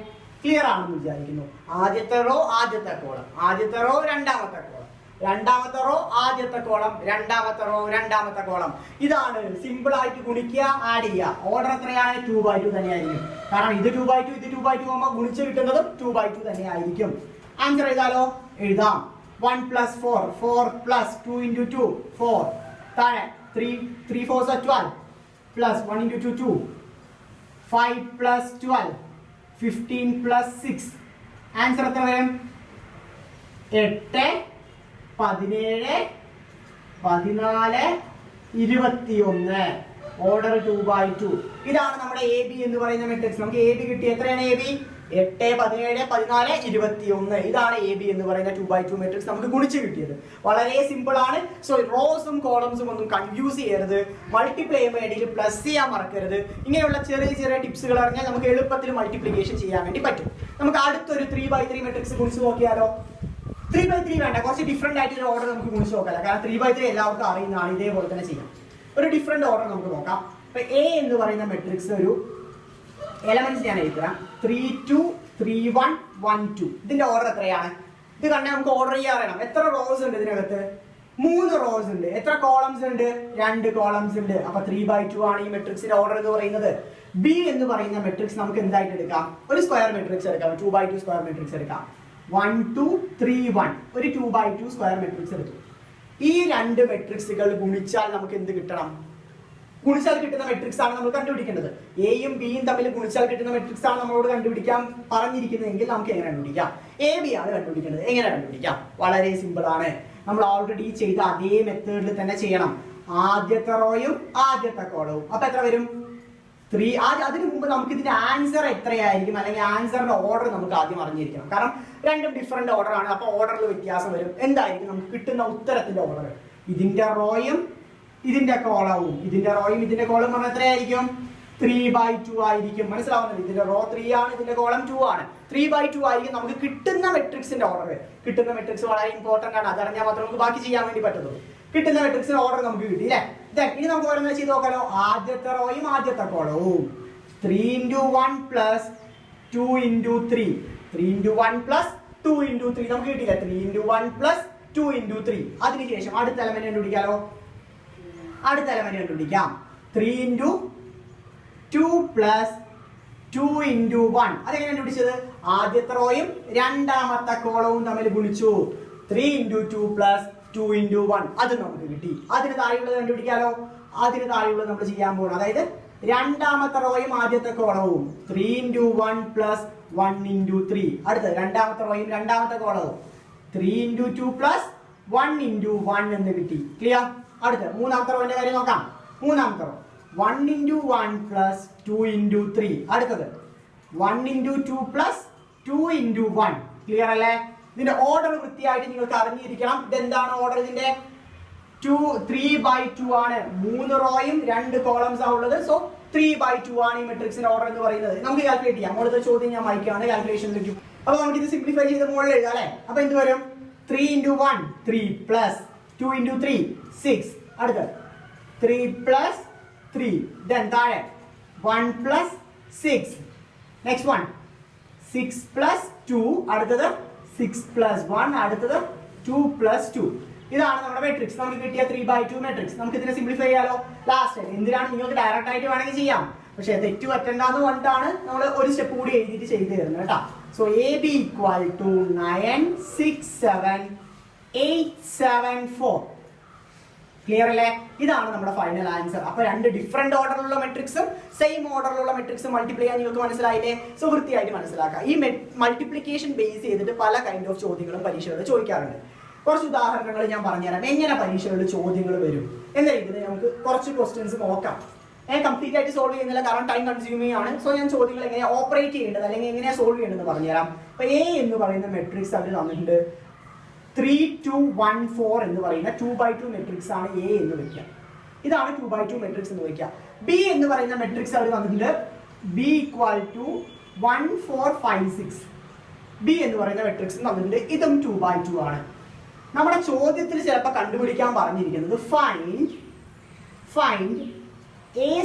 ക്ലിയർ ആണെന്ന് വിചാരിക്കുന്നു. ആദ്യത്തെ റോ ആദ്യത്തെ കോളം, ആദ്യത്തെ റോ രണ്ടാമത്തെ കോളം, രണ്ടാമത്തെ റോ ആദ്യത്തെ കോളം, രണ്ടാമത്തെ റോ രണ്ടാമത്തെ കോളം. ഇതാണ് സിമ്പിൾ ആയിട്ട് ഗുണിക്കുക, ആഡ് ചെയ്യുക. ഓർഡർ എത്രയാണ്? 2x2 തന്നെയായിരിക്കും. കാരണം ഇത് 2x2 ഇത് 2x2 ആകുമ്പോൾ ഗുണിച്ച് കിട്ടുന്നതും 2x2 തന്നെ ആയിരിക്കും. ആൻസർ എഴുതാലോ? എഴുതാം. 1 + 4 4 plus 2 × 2 4. താഴെ 3 4s are 12 plus 1 × 2 2. 5 plus 12 15 plus 6. Answer എത്ര വരും? 8 17 14 21. Order 2x2. ഇതാണ് നമ്മുടെ എ ബി എന്ന് പറയുന്ന മെട്രിക്സ്. നമുക്ക് എ ബി കിട്ടി. എത്രയാണ് എ ബി? 8 17 14 21. ഇതാണ് എ ബി എന്ന് പറയുന്ന 2x2 മെട്രിക്സ് നമുക്ക് ഗുണിച്ച് കിട്ടിയത്. വളരെ സിമ്പിൾ ആണ്. സോ റോസും കോളംസും ഒന്നും കൺഫ്യൂസ് ചെയ്യരുത്. മൾട്ടിപ്ലൈ ചെയ്യുമ്പോൾ ഇടയിൽ പ്ലസ് ചെയ്യാൻ മറക്കരുത്. ഇങ്ങനെയുള്ള ചെറിയ ചെറിയ ടിപ്സുകൾ അറിഞ്ഞാൽ നമുക്ക് എളുപ്പത്തിൽ മൾട്ടിപ്ലിക്കേഷൻ ചെയ്യാൻ വേണ്ടി പറ്റും. നമുക്ക് അടുത്തൊരു 3x3 മെട്രിക്സ് ഗുണിച്ച് നോക്കിയാലോ? 3x3 വേണ്ട, കുറച്ച് ഡിഫറെന്റ് ആയിട്ട് ഒരു ഓർഡർ നമുക്ക് ഗുണിച്ച് നോക്കാം. കാരണം 3x3 എല്ലാവർക്കും അറിയുന്നതാണ്. ഇതേപോലെ തന്നെ ചെയ്യാം. ഒരു ഡിഫറെന്റ് ഓർഡർ നമുക്ക് നോക്കാം. ഇപ്പൊ എ എന്ന് പറയുന്ന മെട്രിക്സ് ഒരു എലമെന്റ്സ് ഞാൻ എഴുതാം. 3 2 3 1 1 2. ഇതിന്റെ ഓർഡർ എത്രയാണ്? ഇത് കണ്ടാൽ നമുക്ക് ഓർഡർ ചെയ്യാൻ അറിയണം. എത്ര റോസ് ഉണ്ട് ഇതിനകത്ത്? 3 റോസ് ഉണ്ട്. എത്ര കോളംസ് ഉണ്ട്? 2 കോളംസ് ഉണ്ട്. അപ്പൊ 3x2 ആണ് ഈ മെട്രിക്സിന്റെ ഓർഡർ എന്ന് പറയുന്നത്. ബി എന്ന് പറയുന്ന മെട്രിക്സ് നമുക്ക് എന്തായിട്ട് എടുക്കാം? ഒരു സ്ക്വയർ മെട്രിക്സ് എടുക്കാം. 2x2 സ്ക്വയർ മെട്രിക്സ് എടുക്കാം. 1 2 3 1. ഒരു 2x2 സ്ക്വയർ മെട്രിക്സ് എടുത്തു. ഈ രണ്ട് മെട്രിക്സുകൾ ഗുണിച്ചാൽ നമുക്ക് എന്ത് കിട്ടണം? ഗുണിച്ചാൽ കിട്ടുന്ന മെട്രിക്സ് ആണ് നമ്മൾ കണ്ടുപിടിക്കേണ്ടത്. എയും ബിയും തമ്മിൽ ഗുണിച്ചാൽ കിട്ടുന്ന മെട്രിക്സ് ആണ് നമ്മളോട് കണ്ടുപിടിക്കാൻ പറഞ്ഞിരിക്കുന്നതെങ്കിൽ നമുക്ക് എങ്ങനെ കണ്ടുപിടിക്കാം? എ ബി ആണ് കണ്ടുപിടിക്കേണ്ടത്. എങ്ങനെ കണ്ടുപിടിക്കാം? വളരെ സിമ്പിൾ ആണ്. നമ്മൾ ഓൾറെഡി ചെയ്ത അതേ മെത്തേഡിൽ തന്നെ ചെയ്യണം. ആദ്യത്തെ റോയും ആദ്യത്തെ കോളവും. അപ്പൊ എത്ര വരും? 3. അതിനു മുമ്പ് നമുക്ക് ഇതിന്റെ ആൻസർ എത്രയായിരിക്കും, അല്ലെങ്കിൽ ആൻസറിന്റെ ഓർഡർ നമുക്ക് ആദ്യം അറിഞ്ഞിരിക്കണം. കാരണം രണ്ടും ഡിഫറെന്റ് ഓർഡർ ആണ്. അപ്പൊ ഓർഡറിൽ വ്യത്യാസം വരും. എന്തായിരിക്കും നമുക്ക് കിട്ടുന്ന ഉത്തരത്തിന്റെ ഓർഡർ? ഇതിന്റെ റോയും ഇതിന്റെ കോളവും, ഇതിന്റെ റോയും ഇതിന്റെ കോളവും പറഞ്ഞാൽ എത്രയായിരിക്കും? 3/2 ആയിരിക്കും. മനസ്സിലാവുന്നത്? ഇതിന്റെ റോ 3 ആണ്, ഇതിന്റെ കോളം 2 ആണ്. 3/2 ആയിരിക്കും നമുക്ക് കിട്ടുന്ന മെട്രിക്സിന്റെ ഓർഡർ. കിട്ടുന്ന മെട്രിക്സ് വളരെ ഇമ്പോർട്ടന്റ് ആണ്. അതറിഞ്ഞാൽ മാത്രമേ നമുക്ക് ബാക്കി ചെയ്യാൻ വേണ്ടി പറ്റത്തുള്ളൂ. കിട്ടുന്ന മെട്രിക്സിന്റെ ഓർഡർ നമുക്ക് കിട്ടി അല്ലേ? ഇനി നമുക്ക് ഓരോന്ന് ചെയ്ത് നോക്കാലോ. ആദ്യത്തെ റോയും ആദ്യത്തെ കോളവും 3 × 1 + 2 × 3. 3 × 1 + 2 × 3 നമുക്ക് കിട്ടില്ല. 3 × 1 + 2 × 3. അതിനുശേഷം അടുത്ത എലമെന്റ് കണ്ടുപിടിക്കാലോ. അടുത്ത എലമെന്റ് കണ്ടുപിടിക്കാം. 3 × 2 + 2 × 1. അതെങ്ങനെ കണ്ടുപിടിച്ചത്? ആദ്യത്തെ റോയും രണ്ടാമത്തെ കോളവും തമ്മിൽ ഗുണിച്ചു. 3 × 2 + 2 × 1. അത് നമുക്ക് കിട്ടി. അതിന് താഴെയുള്ളത് കണ്ടുപിടിക്കാലോ. അതിന് താഴെയുള്ളത് നമ്മൾ ചെയ്യാൻ പോകണം. അതായത് രണ്ടാമത്തെ റോയും ആദ്യത്തെ കോളവും 3 × 1 + 1 × 3. അടുത്തത് രണ്ടാമത്തെ റോയും രണ്ടാമത്തെ കോളവും 3 × 2 + 1 × 1 എന്ന് കിട്ടി. ക്ലിയർ? അടുത്ത മൂന്നാമത്തെ റോയുടെ കാര്യം നോക്കാം. മൂന്നാമത്തെ റോ 1 × 1 + 2 × 3. അടുത്തത് 1 × 2 + 2 × 1. ക്ലിയർ അല്ലേ? ഇതിന്റെ ഓർഡർ വൃത്തിയായിട്ട് നിങ്ങൾക്ക് അറിഞ്ഞിരിക്കണം. ഇതെന്താണ് ഓർഡർ? ഇതിന്റെ 3/2 ആണ്. 3 റോയും 2 കോളംസ് ആണ് ഉള്ളത്. സോ 3/2 ആണ് ഈ മെട്രിക്സിന്റെ ഓർഡർ എന്ന് പറയുന്നത്. നമുക്ക് കാൽക്കുലേറ്റ് ചെയ്യാം. മുകളിലത്തെ ചോദ്യം ഞാൻ വായിക്കുകയാണ്, കാൽക്കുലേഷനിലേക്ക്. അപ്പൊ നമുക്ക് ഇത് സിംപ്ലിഫൈ ചെയ്ത് മുകളിൽ എഴുതാം അല്ലെ? അപ്പൊ എന്ത് വരും? 3 × 1 3 + 2 × 3 6. അടുത്ത 3 + 3. Then താഴെ 1 + 6. Next one 6 + 2. അടുത്തത് 6 + 1. അടുത്തത് 2 + 2. ഇതാണ് നമ്മുടെ മെട്രിക്സ്. നമുക്ക് കിട്ടിയ 3/2 മെട്രിക്സ്. നമുക്ക് ഇതിനെ സിംപ്ലിഫൈ ചെയ്യാലോ. ലാസ്റ്റ് എന്തിനാണ്? നിങ്ങൾക്ക് ഡയറക്റ്റ് ആയിട്ട് വേണമെങ്കിൽ ചെയ്യാം. പക്ഷെ തെറ്റു പറ്റണ്ടെന്ന് പറഞ്ഞിട്ടാണ് നമ്മൾ ഒരു സ്റ്റെപ്പ് കൂടി എഴുതിയിട്ട് ചെയ്തു തരുന്നത് കേട്ടോ. So AB = 9 6 7 8 7 4. ക്ലിയർ അല്ലേ? ഇതാണ് നമ്മുടെ ഫൈനൽ ആൻസർ. അപ്പൊ രണ്ട് ഡിഫറെന്റ് ഓർഡറിലുള്ള മെട്രിക്സും സെയിം ഓർഡറിലുള്ള മെട്രിക്സും മൾട്ടിപ്ലൈ ചെയ്യാൻ നിങ്ങൾക്ക് മനസ്സിലായില്ലേ? സോ വൃത്തിയായിട്ട് മനസ്സിലാക്കാം. ഈ മൾട്ടിപ്ലിക്കേഷൻ ബേസ് ചെയ്തിട്ട് പല കൈൻഡ് ഓഫ് ചോദ്യങ്ങളും പരീക്ഷകളിൽ ചോദിക്കാറുണ്ട്. കുറച്ച് ഉദാഹരണങ്ങൾ ഞാൻ പറഞ്ഞുതരാം. എങ്ങനെ പരീക്ഷകളിൽ ചോദ്യങ്ങൾ വരും എന്ന രീതിയിൽ നമുക്ക് കുറച്ച് ക്വസ്റ്റ്യൻസ് നോക്കാം. കംപ്ലീറ്റ് ആയിട്ട് സോൾവ് ചെയ്യുന്നില്ല, കാരണം ടൈം കൺസ്യൂമിംഗ് ആണ്. സോ ഞാൻ ചോദ്യങ്ങൾ എങ്ങനെയാണ് ഓപ്പറേറ്റ് ചെയ്യേണ്ടത് അല്ലെങ്കിൽ എങ്ങനെയാണ് സോൾവ് ചെയ്യേണ്ടതെന്ന് പറഞ്ഞുതരാം. അപ്പൊ A എന്ന് പറയുന്ന മെട്രിക്സ് അവർ തന്നിട്ടുണ്ട്. 3 2 1 4 എന്ന് പറയുന്ന 2/2 മെട്രിക്സ് ആണ് A എന്ന് വെക്കുക. ഇതാണ് 2/2 മെട്രിക്സ് എന്ന് വെക്കുക. B എന്ന് പറയുന്ന മെട്രിക്സ് അവർ തന്നിട്ടുണ്ട്. B = 1 4 5 6. B എന്ന് പറയുന്ന മെട്രിക്സ് തന്നിട്ടുണ്ട്. ഇതും 2/2 ആണ്. നമ്മുടെ ചോദ്യത്തിൽ ചിലപ്പോൾ കണ്ടുപിടിക്കാൻ പറഞ്ഞിരിക്കുന്നത് find A²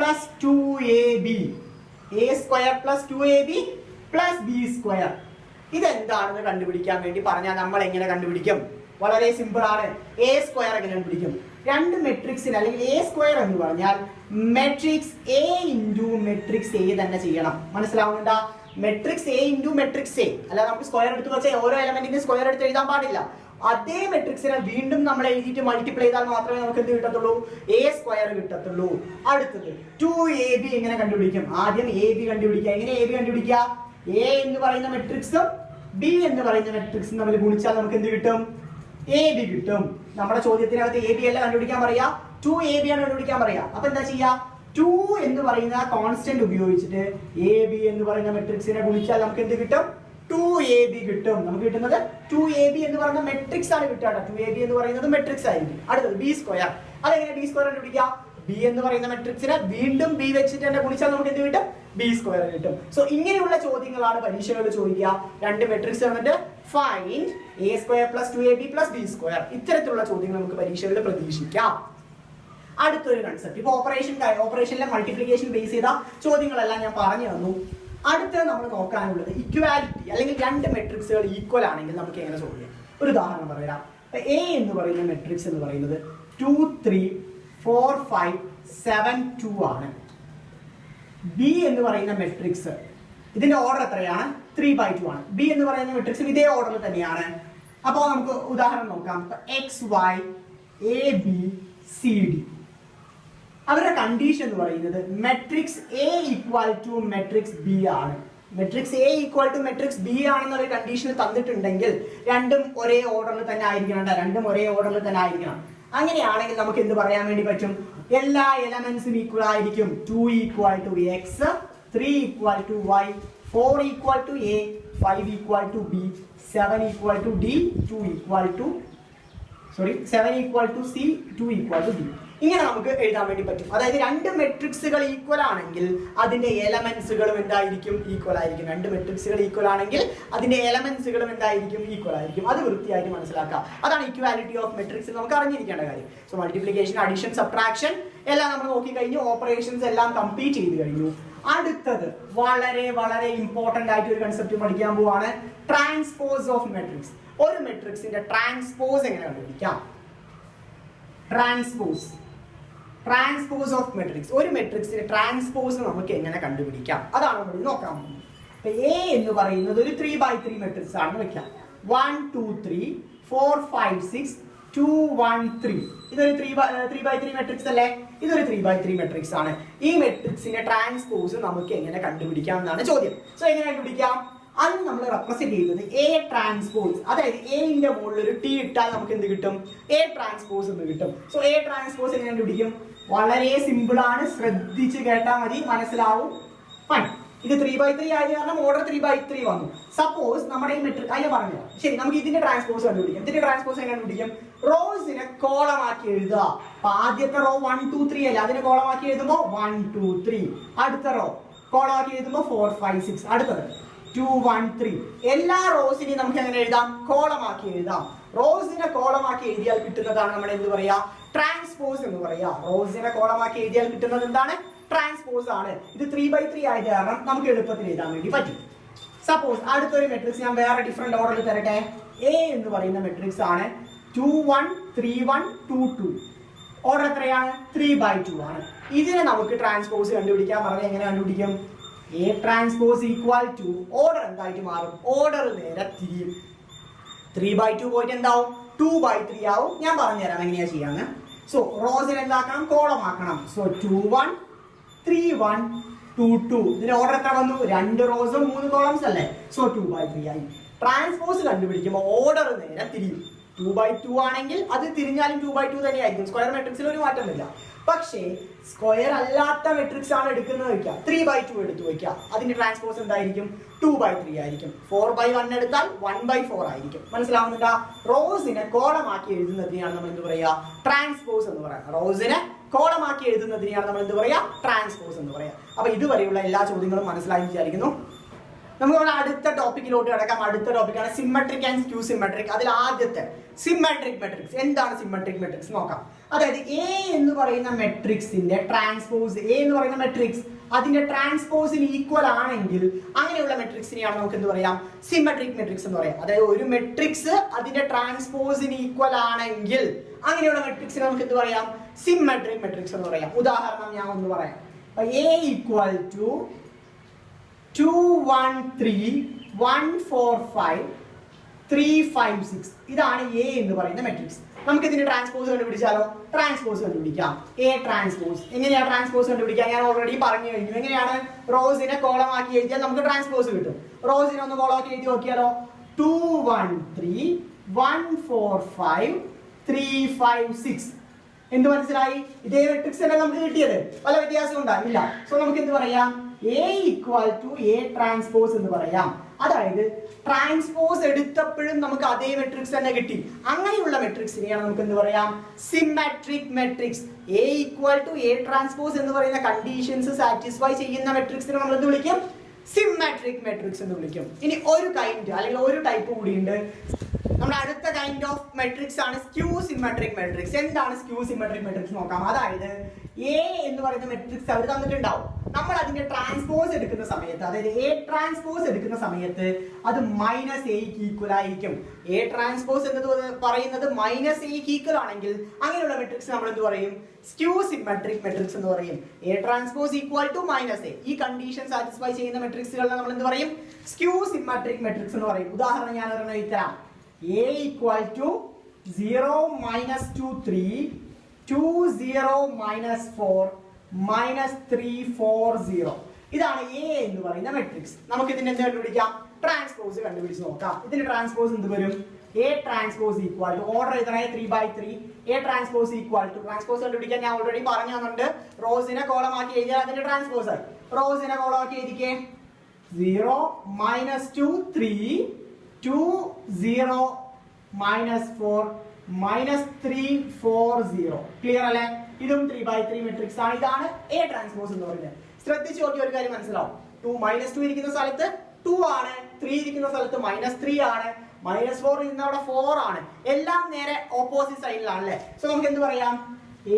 + 2AB. A² + 2AB + B². ഇതെന്താണെന്ന് കണ്ടുപിടിക്കാൻ വേണ്ടി പറഞ്ഞാൽ നമ്മൾ എങ്ങനെ കണ്ടുപിടിക്കും? വളരെ സിമ്പിൾ ആണ്. A² എങ്ങനെ കണ്ടുപിടിക്കും? രണ്ട് മെട്രിക്സിന് അല്ലെങ്കിൽ A² എന്ന് പറഞ്ഞാൽ മെട്രിക്സ് A × മെട്രിക്സ് A തന്നെ ചെയ്യണം. മനസ്സിലാവുന്നുണ്ടോ? Matrix A × matrix A. അല്ല നമുക്ക് സ്ക്വയർ എടുത്ത് വെച്ചാൽ ഓരോ എലമെന്റിന്റെ സ്ക്വയർ എടുത്ത് എഴുതാൻ പാടില്ല. അതേ മെട്രിക്സിനെ വീണ്ടും നമ്മൾ എഴുതിയിട്ട് മൾട്ടിപ്ലൈ ചെയ്താൽ മാത്രമേ നമുക്ക് എന്ത് കിട്ടത്തുള്ളൂ? A² കിട്ടത്തുള്ളൂ. അടുത്തത് 2AB എങ്ങനെ കണ്ടുപിടിക്കും? ആദ്യം AB കണ്ടുപിടിക്കുക. എങ്ങനെ AB കണ്ടുപിടിക്കുക? A എന്ന് പറയുന്ന മെട്രിക്സും B എന്ന് പറയുന്ന മെട്രിക്സും തമ്മിൽ ഗുണിച്ചാൽ നമുക്ക് എന്ത് കിട്ടും? AB കിട്ടും. നമ്മുടെ ചോദ്യത്തിനകത്ത് AB അല്ല കണ്ടുപിടിക്കാൻ പറയാ, 2AB ആണ് കണ്ടുപിടിക്കാൻ പറയാ. അപ്പൊ എന്താ ചെയ്യാ? 2 എന്ന് പറയുന്ന കോൺസ്റ്റന്റ് ഉപയോഗിച്ചിട്ട് AB എന്ന് പറയുന്ന മെട്രിക്സിനെ ഗുണിച്ചാൽ നമുക്ക് എന്ത് കിട്ടും? 2AB കിട്ടും. നമുക്ക് കിട്ടുന്നത് 2AB എന്ന് പറയുന്ന മെട്രിക്സ് ആണ് കിട്ടുക. 2AB എന്ന് പറയുന്നത് മെട്രിക്സ് ആയിരിക്കും. അടുത്തത് B². അതെങ്ങനെ B² കണ്ടുപിടിക്കുക? B എന്ന് പറയുന്ന മെട്രിക്സിനെ വീണ്ടും B വെച്ചിട്ട് തന്നെ ഗുണിച്ചാൽ നമുക്ക് എന്ത് കിട്ടും? B² കിട്ടും. സോ ഇങ്ങനെയുള്ള ചോദ്യങ്ങളാണ് പരീക്ഷകളിൽ ചോദിക്കുക. രണ്ട് മെട്രിക്സ് തന്നിട്ട് ഫൈൻഡ് A² + 2AB + B². ഇത്തരത്തിലുള്ള ചോദ്യങ്ങൾ നമുക്ക് പരീക്ഷകളിൽ പ്രതീക്ഷിക്കാം. അടുത്തൊരു കൺസെപ്റ്റ്, ഇപ്പൊ ഓപ്പറേഷനിലെ മൾട്ടിപ്ലിക്കേഷൻ ബേസ് ചെയ്ത ചോദ്യങ്ങളെല്ലാം ഞാൻ പറഞ്ഞു തന്നു. അടുത്ത നമ്മൾ നോക്കാനുള്ളത് ഇക്വാലിറ്റി, അല്ലെങ്കിൽ രണ്ട് മെട്രിക്സുകൾ ഈക്വൽ ആണെങ്കിൽ നമുക്ക് എങ്ങനെ സോൾവ് ചെയ്യാം? ഒരു ഉദാഹരണം പറയാം. A എന്ന് പറയുന്ന മെട്രിക്സ് എന്ന് പറയുന്നത് 2 3 4 5 7 2 ആണ്. B എന്ന് പറയുന്ന മെട്രിക്സ് ഇതിന്റെ ഓർഡർ എത്രയാണ്? 3/2 ആണ്. B എന്ന് പറയുന്ന മെട്രിക്സ് ഇതേ ഓർഡറിൽ തന്നെയാണ്. അപ്പോൾ നമുക്ക് ഉദാഹരണം നോക്കാം. XY AB CD അവരുടെ കണ്ടീഷൻ എന്ന് പറയുന്നത് മെട്രിക്സ് A = മെട്രിക്സ് B ആണ്. മെട്രിക്സ് A = മെട്രിക്സ് B ആണെന്നൊരു കണ്ടീഷൻ തന്നിട്ടുണ്ടെങ്കിൽ രണ്ടും ഒരേ ഓർഡറിൽ തന്നെ ആയിരിക്കണം. രണ്ടും ഒരേ ഓർഡറിൽ തന്നെ ആയിരിക്കണം. അങ്ങനെയാണെങ്കിൽ നമുക്ക് എന്ത് പറയാൻ വേണ്ടി പറ്റും? എല്ലാ എലമെന്റ്സും ഈക്വൽ ആയിരിക്കും. 2 equal to X, 3 equal to Y, 4 equal to A, 5 equal to B, 7 equal to D, 7 equal to C, 2 equal to D. ഇങ്ങനെ നമുക്ക് എഴുതാൻ വേണ്ടി പറ്റും. അതായത് രണ്ട് മെട്രിക്സുകൾ ഈക്വൽ ആണെങ്കിൽ അതിന്റെ എലമെന്റ്സുകളും എന്തായിരിക്കും? ഈക്വൽ ആയിരിക്കും. രണ്ട് മെട്രിക്സുകൾ ഈക്വൽ ആണെങ്കിൽ അതിന്റെ എലമെന്റ്സുകളും എന്തായിരിക്കും? ഈക്വൽ ആയിരിക്കും. അത് വൃത്തിയായിട്ട് മനസ്സിലാക്കാം. അതാണ് ഇക്വാലിറ്റി ഓഫ് മെട്രിക്സ് നമുക്ക് അറിഞ്ഞിരിക്കേണ്ട കാര്യം. സോ മൾട്ടിപ്ലിക്കേഷൻ, അഡീഷൻ, സബ്ട്രാക്ഷൻ എല്ലാം നമ്മൾ നോക്കി കഴിഞ്ഞു. ഓപ്പറേഷൻസ് എല്ലാം കംപ്ലീറ്റ് ചെയ്ത് കഴിഞ്ഞു. അടുത്തത് വളരെ വളരെ ഇമ്പോർട്ടന്റ് ആയിട്ട് ഒരു കൺസെപ്റ്റ് പഠിക്കാൻ പോവാണ്. Transpose of matrix. ഒരു മെട്രിക്സിന്റെ ട്രാൻസ്പോസ് എങ്ങനെ കണ്ടുപിടിക്കാം? Transpose of matrix. ഒരു മെട്രിക്സിന്റെ ട്രാൻസ്പോസ് നമുക്ക് എങ്ങനെ കണ്ടുപിടിക്കാം? അതാണ് നമ്മൾ നോക്കാൻ പോകുന്നത്. എ എന്ന് പറയുന്നത് ഒരു 3x3 മെട്രിക്സ് ആണെന്ന് വെക്കാം. 1 2 3 4 5 6 2 1 3. ഇതൊരു 3x3 മെട്രിക്സ് അല്ലേ? ഇതൊരു 3x3 മെട്രിക്സ് ആണ്. ഈ മെട്രിക്സിന്റെ ട്രാൻസ്പോസ് നമുക്ക് എങ്ങനെ കണ്ടുപിടിക്കാം എന്നാണ് ചോദ്യം. സോ എങ്ങനെ കണ്ടുപിടിക്കാം? അത് നമ്മൾ റെപ്രസെന്റ് ചെയ്യുന്നത് എ ട്രാൻസ്പോസ്. അതായത് എന്റെ മുകളിൽ ഒരു ടി ഇട്ടാൽ നമുക്ക് എന്ത് കിട്ടും? എ ട്രാൻസ്പോസ് എന്ന് കിട്ടും. സോ എ ട്രാൻസ്പോസ് എങ്ങനെ കണ്ടുപിടിക്കും? വളരെ സിമ്പിൾ ആണ്. ശ്രദ്ധിച്ച് കേട്ടാൽ മതി, മനസ്സിലാവും. ഫൈൻ. ഇത് 3x3 ആയത് കാരണം ഓർഡർ 3x3 വന്നു. സപ്പോസ് നമ്മുടെ ഈ മെട്രിക് അതിനെ പറഞ്ഞു. ശരി, നമുക്ക് ഇതിന്റെ ട്രാൻസ്പോസ് കണ്ടുപിടിക്കാം. ഇതിന്റെ ട്രാൻസ്പോസ് എങ്ങനെ കണ്ടുപിടിക്കും? റോസിനെ കോളമാക്കി എഴുതുക. ആദ്യത്തെ റോ 1 2 3 അല്ല, അതിനെ കോളമാക്കി എഴുതുമ്പോൾ 1 2 3. അടുത്ത റോ കോളമാക്കി എഴുതുമ്പോൾ 4 5 6. അടുത്തത് 2 1 3. എല്ലാ റോസിനെയും നമുക്ക് എങ്ങനെ എഴുതാം? കോളമാക്കി എഴുതാം. റോസിനെ കോളമാക്കി എഴുതിയാൽ കിട്ടുന്നതാണ് നമ്മൾ എന്ത് പറയാ? ട്രാൻസ്പോസ് എന്ന് പറയാ. റോസിനെ കോളമാക്കി എഴുതിയാൽ കിട്ടുന്നത് എന്താണ്? ട്രാൻസ്പോസ് ആണ്. ഇത് 3x3 ആയത് കാരണം നമുക്ക് എളുപ്പത്തിൽ എഴുതാൻ വേണ്ടി പറ്റും. സപ്പോസ് അടുത്തൊരു മെട്രിക്സ് ഞാൻ വേറെ ഡിഫറെന്റ് ഓർഡറിൽ തരട്ടെ. എ എന്ന് പറയുന്ന മെട്രിക്സ് ആണ് 2 1 3 1 2 2. ഓർഡർ എത്രയാണ്? 3/2 ആണ്. ഇതിനെ നമുക്ക് ട്രാൻസ്പോസ് കണ്ടുപിടിക്കാൻ പറഞ്ഞാൽ എങ്ങനെ കണ്ടുപിടിക്കും? A transpose equal to order എന്തായിട്ട് മാറും? ഓർഡർ നേരെ തിരിയും. 3/2 പോയിട്ട് എന്താവും? 2/3 ആവും. ഞാൻ പറഞ്ഞുതരാം എങ്ങനെയാ ചെയ്യാന്ന്. സോ റോസിനെ എന്താക്കണം? കോളമാക്കണം. സോ 2 1 3 1 2 2. ഇതിന്റെ ഓർഡർ എത്ര വന്നു? 2 റോസും 3 കോളംസ് അല്ലേ? സോ 2/3 ആയി. ട്രാൻസ്പോസ് കണ്ടുപിടിക്കുമ്പോൾ ഓർഡർ നേരെ തിരിയും. 2/2 ആണെങ്കിൽ അത് തിരിഞ്ഞാലും 2/2 തന്നെ ആയിരിക്കും. സ്ക്വയർ മെട്രിക്സിൽ ഒരു മാറ്റമില്ല. പക്ഷേ സ്ക്വയർ അല്ലാത്ത മെട്രിക്സ് ആണ് എടുക്കുന്നത് വെക്കുക. 3/2 എടുത്തു വെക്കുക. അതിന്റെ ട്രാൻസ്പോസ് എന്തായിരിക്കും? 2/3 ആയിരിക്കും. 4/1 എടുത്താൽ 1/4 ആയിരിക്കും. മനസ്സിലാവുന്നുണ്ടോ? റോസിനെ കോളമാക്കി എഴുതുന്നതിനെയാണ് നമ്മൾ എന്ത് പറയാ? ട്രാൻസ്പോസ് എന്ന് പറയാം. റോസിനെ കോളമാക്കി എഴുതുന്നതിനെയാണ് നമ്മൾ എന്ത് പറയാ? ട്രാൻസ്പോസ് എന്ന് പറയാം. അപ്പൊ ഇതുവരെയുള്ള എല്ലാ ചോദ്യങ്ങളും മനസ്സിലായി വിചാരിക്കുന്നു. നമുക്ക് അടുത്ത ടോപ്പിക്കിലോട്ട് കിടക്കാം. അടുത്ത ടോപ്പിക്കാണ് സിമെട്രിക് ആൻഡ് സ്ക്യൂ സിമെട്രിക്. അതിൽ ആദ്യത്തെ സിമെട്രിക് മെട്രിക്സ്. എന്താണ് സിമെട്രിക് മെട്രിക്സ് നോക്കാം. അതായത് എ എന്ന് പറയുന്ന മെട്രിക്സിന്റെ ട്രാൻസ്പോസ്, എ എന്ന് പറയുന്ന മെട്രിക്സ് അതിന്റെ ട്രാൻസ്പോസിന് ഈക്വൽ ആണെങ്കിൽ അങ്ങനെയുള്ള മെട്രിക്സിനെയാണ് നമുക്ക് എന്ത് പറയാം? സിമെട്രിക് മെട്രിക്സ് എന്ന് പറയാം. അതായത് ഒരു മെട്രിക്സ് അതിന്റെ ട്രാൻസ്പോസിന് ഈക്വൽ ആണെങ്കിൽ അങ്ങനെയുള്ള മെട്രിക്സിനെ നമുക്ക് എന്ത് പറയാം? സിമെട്രിക് മെട്രിക്സ് എന്ന് പറയാം. ഉദാഹരണം ഞാൻ ഒന്ന് പറയാം. A equal to 2 1 3 1 4 5 3 5 6. ഇതാണ് എ എന്ന് പറയുന്ന മെട്രിക്സ്. നമുക്ക് ഇതിന്റെ ട്രാൻസ്പോസ് കണ്ടുപിടിച്ചാലോ? ട്രാൻസ്പോസ് കണ്ടുപിടിക്കാം. A transpose. എങ്ങനെയാണ് ട്രാൻസ്പോസ് കണ്ടുപിടിക്കാം? ഞാൻ ഓൾറെഡി പറഞ്ഞു കഴിഞ്ഞു. എങ്ങനെയാണ്? റോസിനെ കോളമാക്കി എഴുതിയാൽ നമുക്ക് ട്രാൻസ്പോസ് കിട്ടും. റോസിനെ ഒന്ന് കോളമാക്കി എഴുതി നോക്കിയാലോ? 2 1 3 1 4 5 3 5 6. എന്ത് മനസ്സിലായി? ഇതേ മെട്രിക്സ് തന്നെ നമുക്ക് കിട്ടിയത്. പല വ്യത്യാസം ഉണ്ടാവില്ല. സോ നമുക്ക് എന്ത് പറയാം? A equal to A transpose എന്ന് പറയാം. അതായത് ട്രാൻസ്പോസ് എടുത്തപ്പോഴും നമുക്ക് അതേ മെട്രിക്സ് തന്നെ കിട്ടി. അങ്ങനെയുള്ള മെട്രിക്സിനെയാണ് നമുക്ക് എന്ത് പറയാം? Symmetric matrix. A equal to A transpose എന്ന് പറയുന്ന കണ്ടീഷൻസ് സാറ്റിസ്ഫൈ ചെയ്യുന്ന മെട്രിക്സിനെ നമ്മൾ എന്ത് വിളിക്കും? സിമെട്രിക് മെട്രിക്സ് എന്ന് വിളിക്കും. ഇനി ഒരു കൈൻഡ് അല്ലെങ്കിൽ ഒരു ടൈപ്പ് കൂടിയുണ്ട്. നമ്മുടെ അടുത്ത കൈൻഡ് ഓഫ് മെട്രിക്സ് ആണ് സ്ക്യൂ സിമെട്രിക് മെട്രിക്സ്. എന്താണ് സ്ക്യൂ സിമെട്രിക് മെട്രിക്സ് നോക്കാം. അതായത് എ എന്ന് പറയുന്ന മെട്രിക്സ് അവർ തന്നിട്ടുണ്ടാവും. നമ്മൾ അതിന്റെ ട്രാൻസ്പോസ് എടുക്കുന്ന സമയത്ത്, അതായത് എ ട്രാൻസ്പോസ് എടുക്കുന്ന സമയത്ത് അത് -aക്ക് ഈക്വൽ ആയിരിക്കും. എ ട്രാൻസ്പോസ് എന്ന് പറയുന്നത് -aക്ക് ഈക്വൽ ആണെങ്കിൽ അങ്ങനെയുള്ള മെട്രിക്സ് നമ്മൾ എന്ത് പറയും? സ്ക്യൂ സിമെട്രിക് മെട്രിക്സ് എന്ന് പറയും. A transpose equal to -a ഈ കണ്ടീഷൻ സാറ്റിസ്ഫൈ ചെയ്യുന്ന മെട്രിക്സുകളെ നമ്മൾ എന്ത് പറയും? സ്ക്യൂ സിമെട്രിക് മെട്രിക്സ് എന്ന് പറയും. ഉദാഹരണം ഞാൻ ഒരെണ്ണം എഴുതരാം. A equal to 0 -2 3 2 0 -4 -3 4 0. ഇതാണ് എ എന്ന് പറയുന്ന മെട്രിക്സ്. നമുക്ക് ഇതിന്റെ എന്ത് കണ്ടുപിടിക്കാം? ട്രാൻസ്പോസ് കണ്ടുപിടിച്ച് നോക്കാം. ഇതിന്റെ ട്രാൻസ്പോസ് എന്ത് വരും? A transpose equal to order എത്രയായി 3/3 A transpose equal to transpose കണ്ടുപിടിക്കാൻ ഞാൻ ഓൾറെഡി പറഞ്ഞു തന്നിട്ടുണ്ട്. റോസിനെ കോളം ആക്കി എഴുതിയാൽ അതിന്റെ ട്രാൻസ്പോസ് ആയി. റോസിനെ കോളം ആക്കി എഴുതിക്കേ 0 -2 3 2 0 -4 -3 4 0 ക്ലിയർ അല്ലേ? ഇതും 3/3 മെട്രിക്സ് ആണ്. ഇതാണ് A ട്രാൻസ്പോസ് എന്ന് പറയുന്നത്. ശ്രദ്ധിച്ചു നോക്കിയ ഒരു കാര്യം മനസ്സിലാവും. 2 -2 ഇരിക്കുന്ന സ്ഥലത്ത് 2 ആണ്, 3 ഇരിക്കുന്ന സ്ഥലത്ത് -3 ആണ്, -4 ഇരിക്കുന്ന അവിടെ 4 ആണ്. എല്ലാം നേരെ ഓപ്പോസിറ്റ് സൈഡിലാണ് അല്ലേ? സോ നമുക്ക് എന്ത് പറയാം?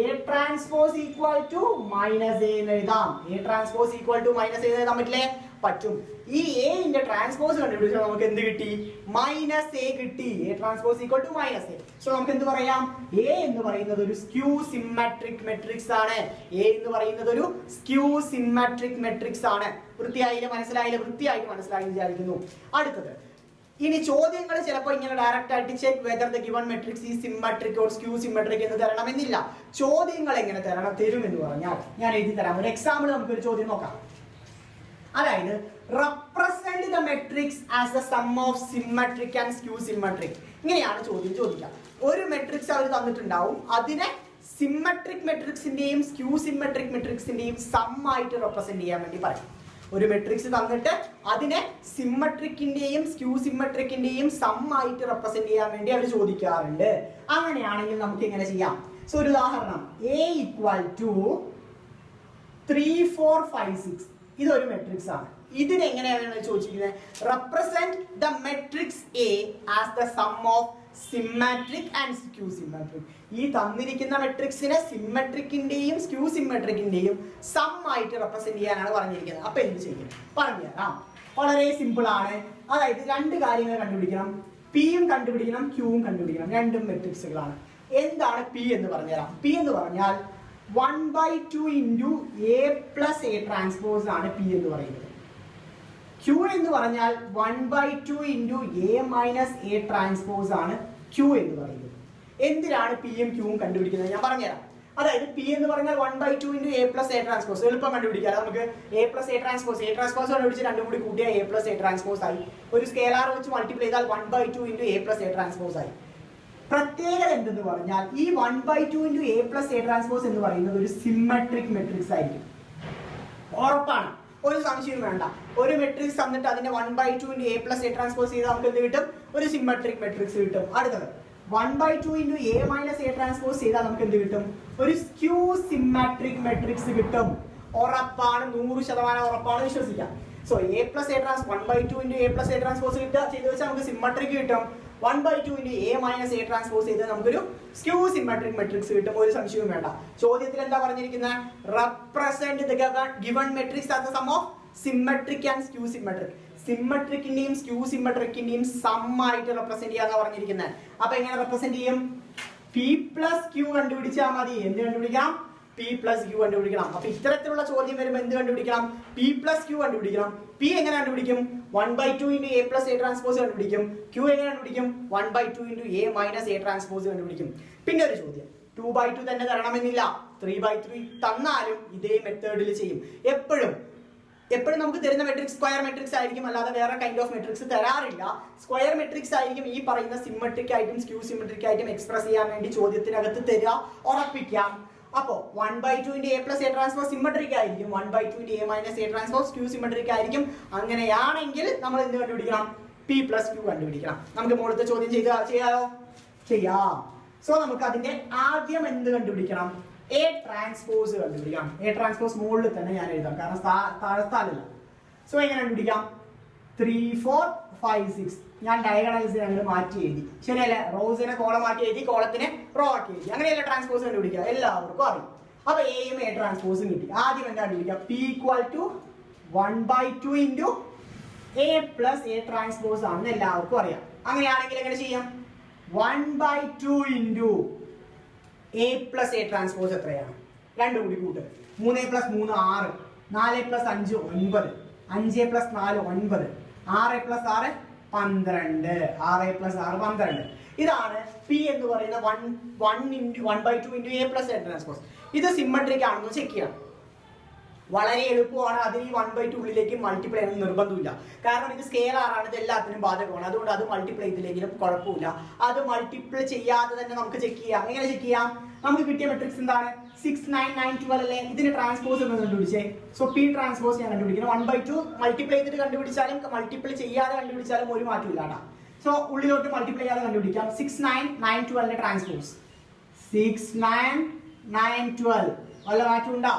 A transpose equal to minus A എന്ന് എഴുതാം. A transpose equal to minus A എഴുതാൻ പറ്റില്ലേ? പറ്റും. ഈ A ന്റെ ട്രാൻസ്പോസ് കണ്ടുപിടിച്ചാൽ നമുക്ക് എന്ത് കിട്ടി? -a കിട്ടി. A transpose equal to -a. So നമുക്ക് എന്ത് പറയാം? A എന്ന് പറയുന്നത് ഒരു സ്ക്യൂ സിമെട്രിക് മെട്രിക്സ് ആണ്. A എന്ന് പറയുന്നത് ഒരു സ്ക്യൂ സിമെട്രിക് മെട്രിക്സ് ആണ്. വൃത്തിയായില്ല? മനസ്സിലായില്ല? വൃത്തിയായിട്ട് മനസ്സിലായി വിചാരിക്കുന്നു. അടുത്തത്, ഇനി ചോദ്യങ്ങൾ ചിലപ്പോൾ ഇങ്ങനെ ഡയറക്റ്റ് ആയിട്ട് check whether the given matrix ഈ സിമെട്രിക് ഓർ സ്ക്യൂ സിമെട്രിക് എന്ന് തരണമെന്നില്ല. ചോദ്യങ്ങൾ എങ്ങനെ തരും എന്ന് പറഞ്ഞാൽ ഞാൻ എഴുതി തരാം. ഒരു എക്സാമ്പിൾ നമുക്ക് ഒരു ചോദ്യം നോക്കാം. അതായത് represent the matrix as the sum of symmetric and skew symmetric. ഇങ്ങനെയാണ് ചോദ്യം ചോദിക്കുക. ഒരു മെട്രിക്സ് അവർ തന്നിട്ടുണ്ടാവും, അതിനെ സിമെട്രിക് മെട്രിക്സിന്റെയും സ്ക്യൂ സിമെട്രിക് മെട്രിക്സിന്റെയും സം ആയിട്ട് റെപ്രസെന്റ് ചെയ്യാൻ വേണ്ടി പറയും. ഒരു മെട്രിക്സ് തന്നിട്ട് അതിനെ സിമെട്രിക്കിന്റെയും സ്ക്യൂ സിമെട്രിക്കിന്റെയും സം ആയിട്ട് റെപ്രസെന്റ് ചെയ്യാൻ വേണ്ടി അവർ ചോദിക്കാറുണ്ട്. അങ്ങനെയാണെങ്കിൽ നമുക്ക് എങ്ങനെ ചെയ്യാം? സോ ഒരു ഉദാഹരണം, A = 3 4 5 6 ഇതൊരു മെട്രിക്സ് ആണ്. ഇതിനെങ്ങനെയാണ് ചോദിച്ചിരിക്കുന്നത്? Represent the matrix A as the sum of symmetric and skew symmetric. ഈ തന്നിരിക്കുന്ന മെട്രിക്സിനെ സിമെട്രിക്കിന്റെയും സ്ക്യൂ സിമെട്രിക്കിന്റെയും സം ആയിട്ട് റെപ്രസെന്റ് ചെയ്യാനാണ് പറഞ്ഞിരിക്കുന്നത്. അപ്പൊ എന്ത് ചെയ്യും? പറഞ്ഞുതരാം. വളരെ സിമ്പിൾ ആണ്. അതായത് രണ്ട് കാര്യങ്ങൾ കണ്ടുപിടിക്കണം. പിയും കണ്ടുപിടിക്കണം, ക്യൂവും കണ്ടുപിടിക്കണം. രണ്ടും മെട്രിക്സുകളാണ്. എന്താണ് പി എന്ന് പറഞ്ഞുതരാം. പി എന്ന് പറഞ്ഞാൽ 1/2 ഇൻറ്റു A + A ട്രാൻസ്പോസ് ആണ് പി എന്ന് പറയുന്നത്. Q എന്ന് പറഞ്ഞാൽ 1/2 ഇൻറ്റു A - A ട്രാൻസ്പോസ് ആണ് Q എന്ന് പറയുന്നത്. എന്തിനാണ് പിയും ക്യൂവും കണ്ടുപിടിക്കുന്നത് ഞാൻ പറഞ്ഞുതരാം. അതായത് പി എന്ന് പറഞ്ഞാൽ 1/2 ഇൻറ്റു A + A ട്രാൻസ്പോസ് എളുപ്പം കണ്ടുപിടിക്കാം. നമുക്ക് A + A ട്രാൻസ്പോസ് കണ്ടുപിടിച്ച് രണ്ടും കൂടി കൂട്ടിയാൽ A + A ട്രാൻസ്പോസ് ആയി. ഒരു സ്കെയിലാർ വെച്ച് മൾട്ടിപ്ലൈ ചെയ്താൽ 1/2 ഇൻറ്റു A + A ട്രാൻസ്പോസ് ആയി. പ്രത്യേകത എന്തെന്ന് പറഞ്ഞാൽ ഈ 1/2 ഇൻറ്റു A + A ട്രാൻസ്പോസ് എന്ന് പറയുന്നത് ഒരു സിമെട്രിക് മെട്രിക്സ് ആയിരിക്കും. ഉറപ്പാണ്, ഒരു സംശയം വേണ്ട. ഒരു മെട്രിക്സ് തന്നിട്ട് അതിന്റെ 1/2 ഇൻറ്റു A + A ട്രാൻസ്പോസ് ചെയ്താൽ നമുക്ക് എന്ത് കിട്ടും? ഒരു സിമെട്രിക് മെട്രിക്സ് കിട്ടും. അടുത്തത് 1/2 ഇൻറ്റു A - A ട്രാൻസ്പോസ് ചെയ്താൽ നമുക്ക് എന്ത് കിട്ടും? ഒരു സ്ക്യൂ സിമെട്രിക് മെട്രിക്സ് കിട്ടും. ഉറപ്പാണ്, 100% ഉറപ്പാണ്, വിശ്വസിക്കാം. So A + A trans 1/2 into A + A transpose ചെയ്ത് വെച്ചാൽ നമുക്ക് സിമെട്രിക് കിട്ടും. 1/2 ഇൻറ്റു A - A ട്രാൻസ്പോസ് ചെയ്ത് നമുക്കൊരു സ്ക്യൂ സിമെട്രിക് മെട്രിക്സ് കിട്ടും. ഒരു സംശയവും വേണ്ട. ചോദ്യത്തിൽ എന്താ പറഞ്ഞിരിക്കുന്നത്? Represent the given matrix as the sum of symmetric and skew symmetric. സിമെട്രിക്കിന്റെയും സ്ക്യൂ സിമെട്രിക്കിന്റെയും സം ആയിട്ട് റെപ്രസെന്റ് ചെയ്യാന്നാ പറഞ്ഞിരിക്കുന്നത്. അപ്പൊ എങ്ങനെ റെപ്രസെന്റ് ചെയ്യും? P + Q കണ്ടുപിടിച്ചാൽ മതി. എന്ത് കണ്ടുപിടിക്കാം? P + Q കണ്ടുപിടിക്കണം. അപ്പൊ ഇത്തരത്തിലുള്ള ചോദ്യം വരുമ്പോൾ എന്ത് കണ്ടുപിടിക്കണം? P + Q കണ്ടുപിടിക്കണം. P എങ്ങനെ കണ്ടുപിടിക്കും? 1/2 ഇൻറ്റു A + A ട്രാൻസ്പോസ് കണ്ടുപിടിക്കും. Q എങ്ങനെ കണ്ടുപിടിക്കും? 1/2 ഇൻറ്റു A - A ട്രാൻസ്പോസ് കണ്ടുപിടിക്കും. പിന്നെ ഒരു ചോദ്യം, 2/2 തന്നെ തരണമെന്നില്ല. 3/3 തന്നാലും ഇതേ മെത്തേഡിൽ ചെയ്യും. എപ്പോഴും നമുക്ക് തരുന്ന മെട്രിക്സ് സ്ക്വയർ മെട്രിക്സ് ആയിരിക്കും, അല്ലാതെ വേറെ കൈൻഡ് ഓഫ് മെട്രിക്സ് തരാറില്ല. സ്ക്വയർ മെട്രിക്സ് ആയിരിക്കും ഈ പറയുന്ന സിമെട്രിക് ആയിട്ടും സ്ക്യൂ സിമെട്രിക് ആയിട്ടും എക്സ്പ്രസ് ചെയ്യാൻ വേണ്ടി ചോദ്യത്തിനകത്ത് തരിക. ഉറപ്പിക്കാം. അപ്പോ 1/2 into A + A transpose symmetric ആയിരിക്കും, 1/2 into A - A transpose skew symmetric ആയിരിക്കും. അങ്ങനെയാണെങ്കിൽ നമ്മൾ എന്ത് കണ്ടുപിടിക്കണം? P + Q കണ്ടുപിടിക്കണം. നമുക്ക് മുകളിലത്തെ ചോദ്യം ചെയ്യാമോ? ചെയ്യാം. സോ നമുക്ക് അതിന്റെ ആദ്യം എന്ത് കണ്ടുപിടിക്കണം? A ട്രാൻസ്പോസ് കണ്ടുപിടിക്കാം. A ട്രാൻസ്പോസ് മുകളിൽ തന്നെ ഞാൻ എഴുതാം, കാരണം താഴെ സ്ഥലമില്ല. സോ എങ്ങനെ കണ്ടുപിടിക്കാം? 3 4 5 6 ഞാൻ ഡയഗണൽസ് ഞങ്ങൾ മാറ്റി എഴുതി. ശരിയല്ലേ? റോസിനെ കോളം ആക്കി എഴുതി, കോളത്തിനെ റോ ആക്കി എഴുതി. അങ്ങനെയല്ല ട്രാൻസ്പോസ് കണ്ടുപിടിക്കുക, എല്ലാവർക്കും അറിയും. അപ്പൊ എയും A ട്രാൻസ്പോസും കിട്ടി. ആദ്യം എന്താ കണ്ടുപിടിക്കുക? P = 1/2 into A + A transpose ആണെന്ന് എല്ലാവർക്കും അറിയാം. അങ്ങനെയാണെങ്കിൽ എങ്ങനെ ചെയ്യാം? 1/2 ഇൻറ്റു A + A ട്രാൻസ്പോസ് എത്രയാണ്? രണ്ടും കൂടി കൂട്ട്. 3 + 3 6, 4 + 5 9, 5 + 4 9, 6 + 6 12, 6 + 6 12. ഇതാണ് P എന്ന് പറയുന്ന 1/2 ഇൻറ്റു A + A ട്രാൻസ്പോസ്. ഇത് സിമെട്രിക് ആണെന്ന് ചെക്ക് ചെയ്യാം. വളരെ എളുപ്പമാണ്. അതിന് ഈ 1/2 ഉള്ളിലേക്ക് മൾട്ടിപ്ലൈ ചെയ്യണം നിർബന്ധമില്ല. കാരണം ഇത് സ്കെയിലർ ആണ്, ഇത് എല്ലാത്തിനും ബാധകമാണ്. അതുകൊണ്ട് അത് മൾട്ടിപ്ലൈ ചെയ്തില്ലെങ്കിലും കുഴപ്പമില്ല. അത് മൾട്ടിപ്ലൈ ചെയ്യാതെ തന്നെ നമുക്ക് ചെക്ക് ചെയ്യാം. എങ്ങനെ ചെക്ക് ചെയ്യാം? നമുക്ക് കിട്ടിയ മെട്രിക്സ് എന്താണ്? 6 9 9 12 അല്ലേ? ഇതിന് ട്രാൻസ്പോസ് എന്ന് കണ്ടുപിടിച്ചേ. സോ പി ട്രാൻസ്പോസ് ഞാൻ കണ്ടുപിടിക്കണം. 1/2 മൾട്ടിപ്ലൈ ചെയ്തിട്ട് കണ്ടുപിടിച്ചാലും മൾട്ടിപ്ലൈ ചെയ്യാതെ കണ്ടുപിടിച്ചാലും ഒരു മാറ്റമില്ല കേട്ടോ. സോ ഉള്ളിലോട്ട് മൾട്ടിപ്ലൈ ചെയ്യാതെ കണ്ടുപിടിക്കാം. 6 9 9 12 ട്രാൻസ്പോസ് 6 9 9 12 വല്ല മാറ്റം ഉണ്ടാ?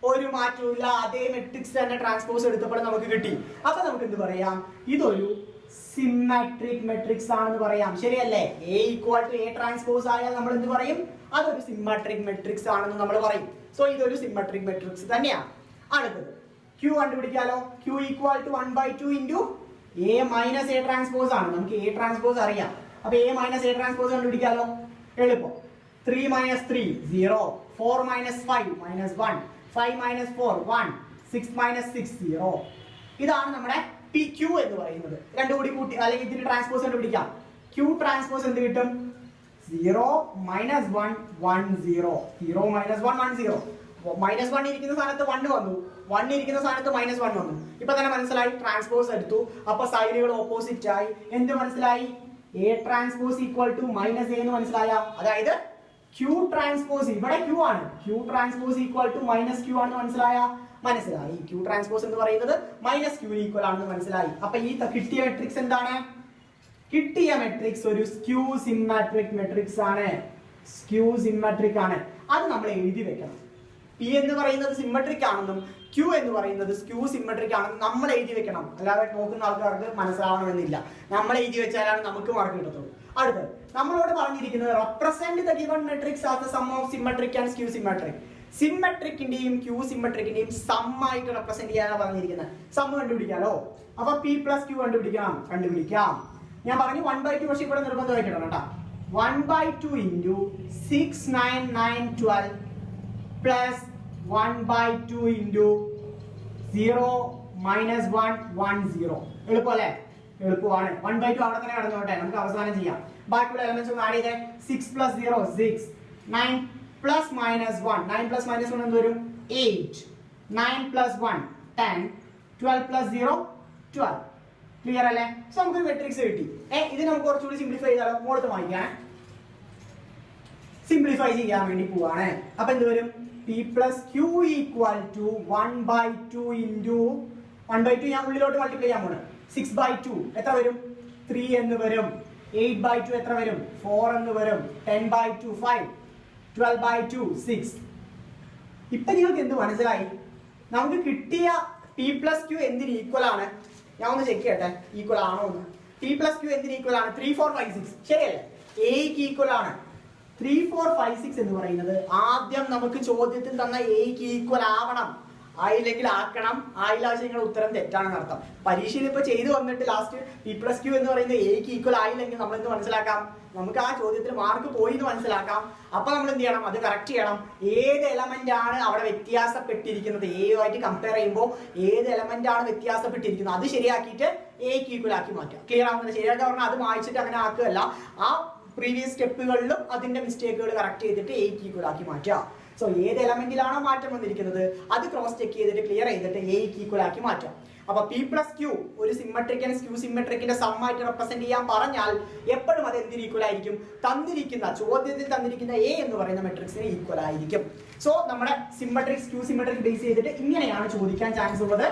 ഒരു മാറ്റമില്ല. അതേ മെട്രിക്സ് തന്നെ ട്രാൻസ്പോസ് എടുത്തപ്പോൾ നമുക്ക് കിട്ടി. അപ്പൊ നമുക്ക് എന്ത് പറയാം? ഇതൊരു സിമെട്രിക് മെട്രിക്സ് ആണെന്ന് പറയാം. ശരിയല്ലേ? A = A ട്രാൻസ്പോസ് ആയാൽ നമ്മൾ എന്ത് പറയും? അതൊരു സിമെട്രിക് മെട്രിക്സ് ആണെന്ന് നമ്മൾ പറയും. സോ ഇതൊരു സിമെട്രിക് മെട്രിക്സ് തന്നെയാണ്. അടുത്തത് Q കണ്ടുപിടിക്കാലോ. Q = 1/2 × A - A transpose ആണ്. നമുക്ക് A ട്രാൻസ്പോസ് അറിയാം. അപ്പൊ A - A ട്രാൻസ്പോസ് കണ്ടുപിടിക്കാലോ. എളുപ്പം. 3 - 3 0, 4 - 5 -1, 5 - 4 1, 6 - 6 0. ഇതാണ് നമ്മുടെ PQ എന്ന് പറയുന്നത്. രണ്ടും കൂടി കൂട്ടി അല്ലെങ്കിൽ ഇതിന്റെ ട്രാൻസ്പോസ് കണ്ടുപിടിക്കാം. Q ട്രാൻസ്പോസ് എന്ത് കിട്ടും? 0 - 1 1 0, 0 - 1 1 0. -1 ഇരിക്കുന്ന സ്ഥാനത്ത് 1 വന്നു, 1 ഇരിക്കുന്ന സ്ഥാനത്ത് -1 വന്നു. ഇപ്പൊ തന്നെ മനസ്സിലായി ട്രാൻസ്പോസ് എടുത്തു. അപ്പൊ സൈനുകൾ ഓപ്പോസിറ്റ് ആയി. എന്ത് മനസ്സിലായി? A ട്രാൻസ്പോസ് = -A എന്ന് മനസ്സിലായ? അതായത് Q ട്രാൻസ്പോസ് ഇവിടെ Q ആണ്. Q ട്രാൻസ്പോസ് = -Q ആണെന്ന് മനസ്സിലായി. Q ട്രാൻസ്പോസ് എന്ന് പറയുന്നത് -Q ഈക്വൽ ആണെന്ന് മനസ്സിലായി. അപ്പൊ ഈ കിട്ടിയ മെട്രിക്സ് എന്താണ്? കിട്ടിയ മെട്രിക്സ് ഒരു സ്ക്യൂ സിമെട്രിക് മെട്രിക്സ് ആണ്. സ്ക്യൂ സിമെട്രിക് ആണ്. അത് നമ്മൾ എഴുതി വെക്കണം. P എന്ന് പറയുന്നത് സിമെട്രിക് ആണെന്നും Q എന്ന് പറയുന്നത് സ്ക്യൂ സിമെട്രിക് ആണെന്നും നമ്മൾ എഴുതി വെക്കണം. അല്ലാതെ നോക്കുന്ന ആൾക്കാർക്ക് മനസ്സിലാവണമെന്നില്ല. നമ്മൾ എഴുതി വെച്ചാലാണ് നമുക്ക് മാർക്ക് കിട്ടത്തുള്ളൂ. അടുത്തത് നമ്മളോട് പറഞ്ഞിരിക്കുന്നത് represent the given matrix as the sum of symmetric and skew symmetric. സിമെട്രിക്കിന്റെയും ക്യൂ സിമെട്രിക്കിന്റെയും സം ആയിട്ട് റെപ്രസെന്റ് ചെയ്യാനാണ് പറഞ്ഞിരിക്കുന്നത്. സം കണ്ടുപിടിക്കാലോ. അപ്പൊ P + Q കണ്ടുപിടിക്കാം. ഞാൻ പറഞ്ഞു 1/2 പക്ഷേ ഇവിടെ നിർബന്ധമായിട്ട് ഇടണം കേട്ടോ. 1/2 × 6 9 9 12 പ്ലസ് 1/2 × 0 - 1 1 0. എളുപ്പമല്ലേ? എളുപ്പമാണ്. 1/2 അവിടെ തന്നെ കടന്നോട്ടെ. നമുക്ക് അവസാനം ചെയ്യാം. ബാക്കിയുള്ള എലമെന്റ്സ് ഒന്ന് ആഡ് ചെയ്തേ. 6 + 0 6, 9 + -1, 9 + -1 എന്ത് വരും? 8, 9 + 1 10, 12 + 0 12. ക്ലിയർ അല്ലേ? സോ നമുക്ക് മെട്രിക്സ് കിട്ടി. ഇത് നമുക്ക് കുറച്ചുകൂടി സിംപ്ലിഫൈ ചെയ്താലോ? മോളത്ത് വായിക്കാൻ സിംപ്ലിഫൈ ചെയ്യാൻ വേണ്ടി പോവാണ്. അപ്പൊ എന്ത് വരും? P + Q = 1/2 × 1/2 ഞാൻ ഉള്ളിലോട്ട് മൾട്ടിപ്ലൈ ചെയ്യാൻ പോണ്. 6/2 എത്ര വരും? 3 എന്ന് വരും. 8/2 എത്ര വരും? 4 എന്ന് വരും. 10/2 5, 12/2 6. ഇപ്പൊ നിങ്ങൾക്ക് എന്ത് മനസ്സിലായി? നമുക്ക് കിട്ടിയ P + Q എന്തിന് ഈക്വൽ ആണ്? ഞാൻ ഒന്ന് ചെക്ക് ചെയ്യട്ടെ ഈക്വൽ ആണോ എന്ന്. P + Q എന്തിന് ഈക്വൽ ആണ്? 3 4 5 6. ശരിയല്ലേ? Aക്ക് ഈക്വൽ ആണ്. 3 4 5 6 എന്ന് പറയുന്നത് ആദ്യം നമുക്ക് ചോദ്യത്തിൽ തന്ന Aക്ക് ഈക്വൽ ആവണം. ആയില്ലെങ്കിൽ ആക്കണം. ആയില്ലാതെ നിങ്ങളുടെ ഉത്തരം തെറ്റാണെന്ന് അർത്ഥം. പരീക്ഷയിൽ ഇപ്പൊ ചെയ്തു വന്നിട്ട് ലാസ്റ്റ് P + Q എന്ന് പറയുന്നത് Aക്ക് ഈക്വൽ ആയില്ലെങ്കിൽ നമ്മൾ എന്ത് മനസ്സിലാക്കാം? നമുക്ക് ആ ചോദ്യത്തിൽ മാർക്ക് പോയി എന്ന് മനസ്സിലാക്കാം. അപ്പൊ നമ്മൾ എന്ത് ചെയ്യണം? അത് കറക്റ്റ് ചെയ്യണം. ഏത് എലമെന്റ് ആണ് അവിടെ വ്യത്യാസപ്പെട്ടിരിക്കുന്നത്? എയുമായിട്ട് കമ്പയർ ചെയ്യുമ്പോൾ ഏത് എലമെന്റ് ആണ് വ്യത്യാസപ്പെട്ടിരിക്കുന്നത് അത് ശരിയാക്കിയിട്ട് Aക്ക് ഈക്വൽ ആക്കി മാറ്റുക. ക്ലിയർ ആവുന്നത്? ശരിയാക്കി പറഞ്ഞാൽ അത് വായിച്ചിട്ട് അങ്ങനെ ആക്കുകയല്ല. ആ പ്രീവിയസ് സ്റ്റെപ്പുകളിലും അതിന്റെ മിസ്റ്റേക്കുകൾ കറക്റ്റ് ചെയ്തിട്ട് Aക്ക് ഈക്വൽ ആക്കി മാറ്റുക. സോ ഏത് എലമെന്റിലാണോ മാറ്റം വന്നിരിക്കുന്നത് അത് ക്രോസ് ചെക്ക് ചെയ്തിട്ട് ക്ലിയർ ചെയ്തിട്ട് Aക്ക് ഈക്വൽ ആക്കി മാറ്റാം. അപ്പൊ P + Q ഒരു സിമെട്രിക് ആൻഡ് സ്ക്യൂ സിമെട്രിക്കിന്റെ സം ആയിട്ട് റെപ്രസെന്റ് ചെയ്യാൻ പറഞ്ഞാൽ എപ്പോഴും അത് എന്തിന് ഈക്വൽ ആയിരിക്കും? തന്നിരിക്കുന്ന ചോദ്യത്തിൽ തന്നിരിക്കുന്ന A എന്ന് പറയുന്ന മെട്രിക്സിന് ഈക്വൽ ആയിരിക്കും. സോ നമ്മുടെ സിമെട്രിക് സ്ക്യൂ സിമെട്രിക് ബേസ് ചെയ്തിട്ട് ഇങ്ങനെയാണ് ചോദിക്കാൻ ചാൻസ് ഉള്ളത്.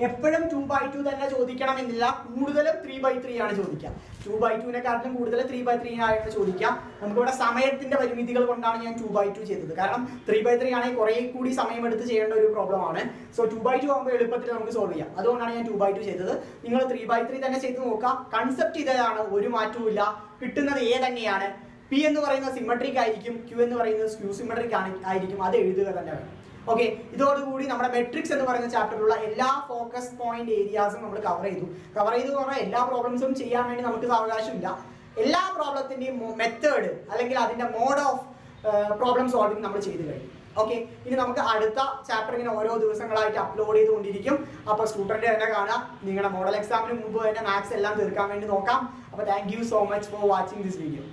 എപ്പോഴും 2/2 തന്നെ ചോദിക്കണം എന്നില്ല. കൂടുതലും 3/3 ആണ് ചോദിക്കുക. 2/2-നെക്കാട്ടിലും കൂടുതൽ 3/3 ആയിട്ട് ചോദിക്കാം. നമുക്കിവിടെ സമയത്തിന്റെ പരിമിതികൾ കൊണ്ടാണ് ഞാൻ 2/2 ചെയ്തത്. കാരണം 3/3 ആണെങ്കിൽ കുറെ കൂടി സമയം എടുത്ത് ചെയ്യേണ്ട ഒരു പ്രോബ്ലം ആണ്. സോ 2/2 ആകുമ്പോൾ എളുപ്പത്തിൽ നമുക്ക് സോൾവ് ചെയ്യാം. അതുകൊണ്ടാണ് ഞാൻ 2/2 ചെയ്തത്. നിങ്ങൾ 3/3 തന്നെ ചെയ്ത് നോക്കാം. കൺസെപ്റ്റ് ഇതാണ്, ഒരു മാറ്റവും ഇല്ല. കിട്ടുന്നത് A തന്നെയാണ്. P എന്ന് പറയുന്നത് സിമെട്രിക് ആയിരിക്കും, Q എന്ന് പറയുന്നത് സ്ക്യൂ സിമെട്രിക് ആയിരിക്കും. അത് എഴുതുക തന്നെ വേണം. ഓക്കെ, ഇതോടുകൂടി നമ്മുടെ മെട്രിക്സ് എന്ന് പറയുന്ന ചാപ്റ്ററിലുള്ള എല്ലാ ഫോക്കസ് പോയിന്റ് ഏരിയാസും നമ്മൾ കവർ ചെയ്തു പറഞ്ഞാൽ എല്ലാ പ്രോബ്ലംസും ചെയ്യാൻ വേണ്ടി നമുക്ക് അവകാശമില്ല. എല്ലാ പ്രോബ്ലത്തിന്റെയും മെത്തേഡ് അല്ലെങ്കിൽ അതിന്റെ മോഡ് ഓഫ് പ്രോബ്ലം സോൾവിങ് നമ്മൾ ചെയ്തു കഴിഞ്ഞു. ഓക്കെ, ഇനി നമുക്ക് അടുത്ത ചാപ്റ്റർ ഇങ്ങനെ ഓരോ ദിവസങ്ങളായിട്ട് അപ്ലോഡ് ചെയ്തുകൊണ്ടിരിക്കും. അപ്പോൾ സ്റ്റുഡന്റ് തന്നെ കാണാം. നിങ്ങളുടെ മോഡൽ എക്സാമിന് മുമ്പ് തന്നെ മാത്സ് എല്ലാം തീർക്കാൻ വേണ്ടി നോക്കാം. അപ്പോൾ thank you so much for watching this video.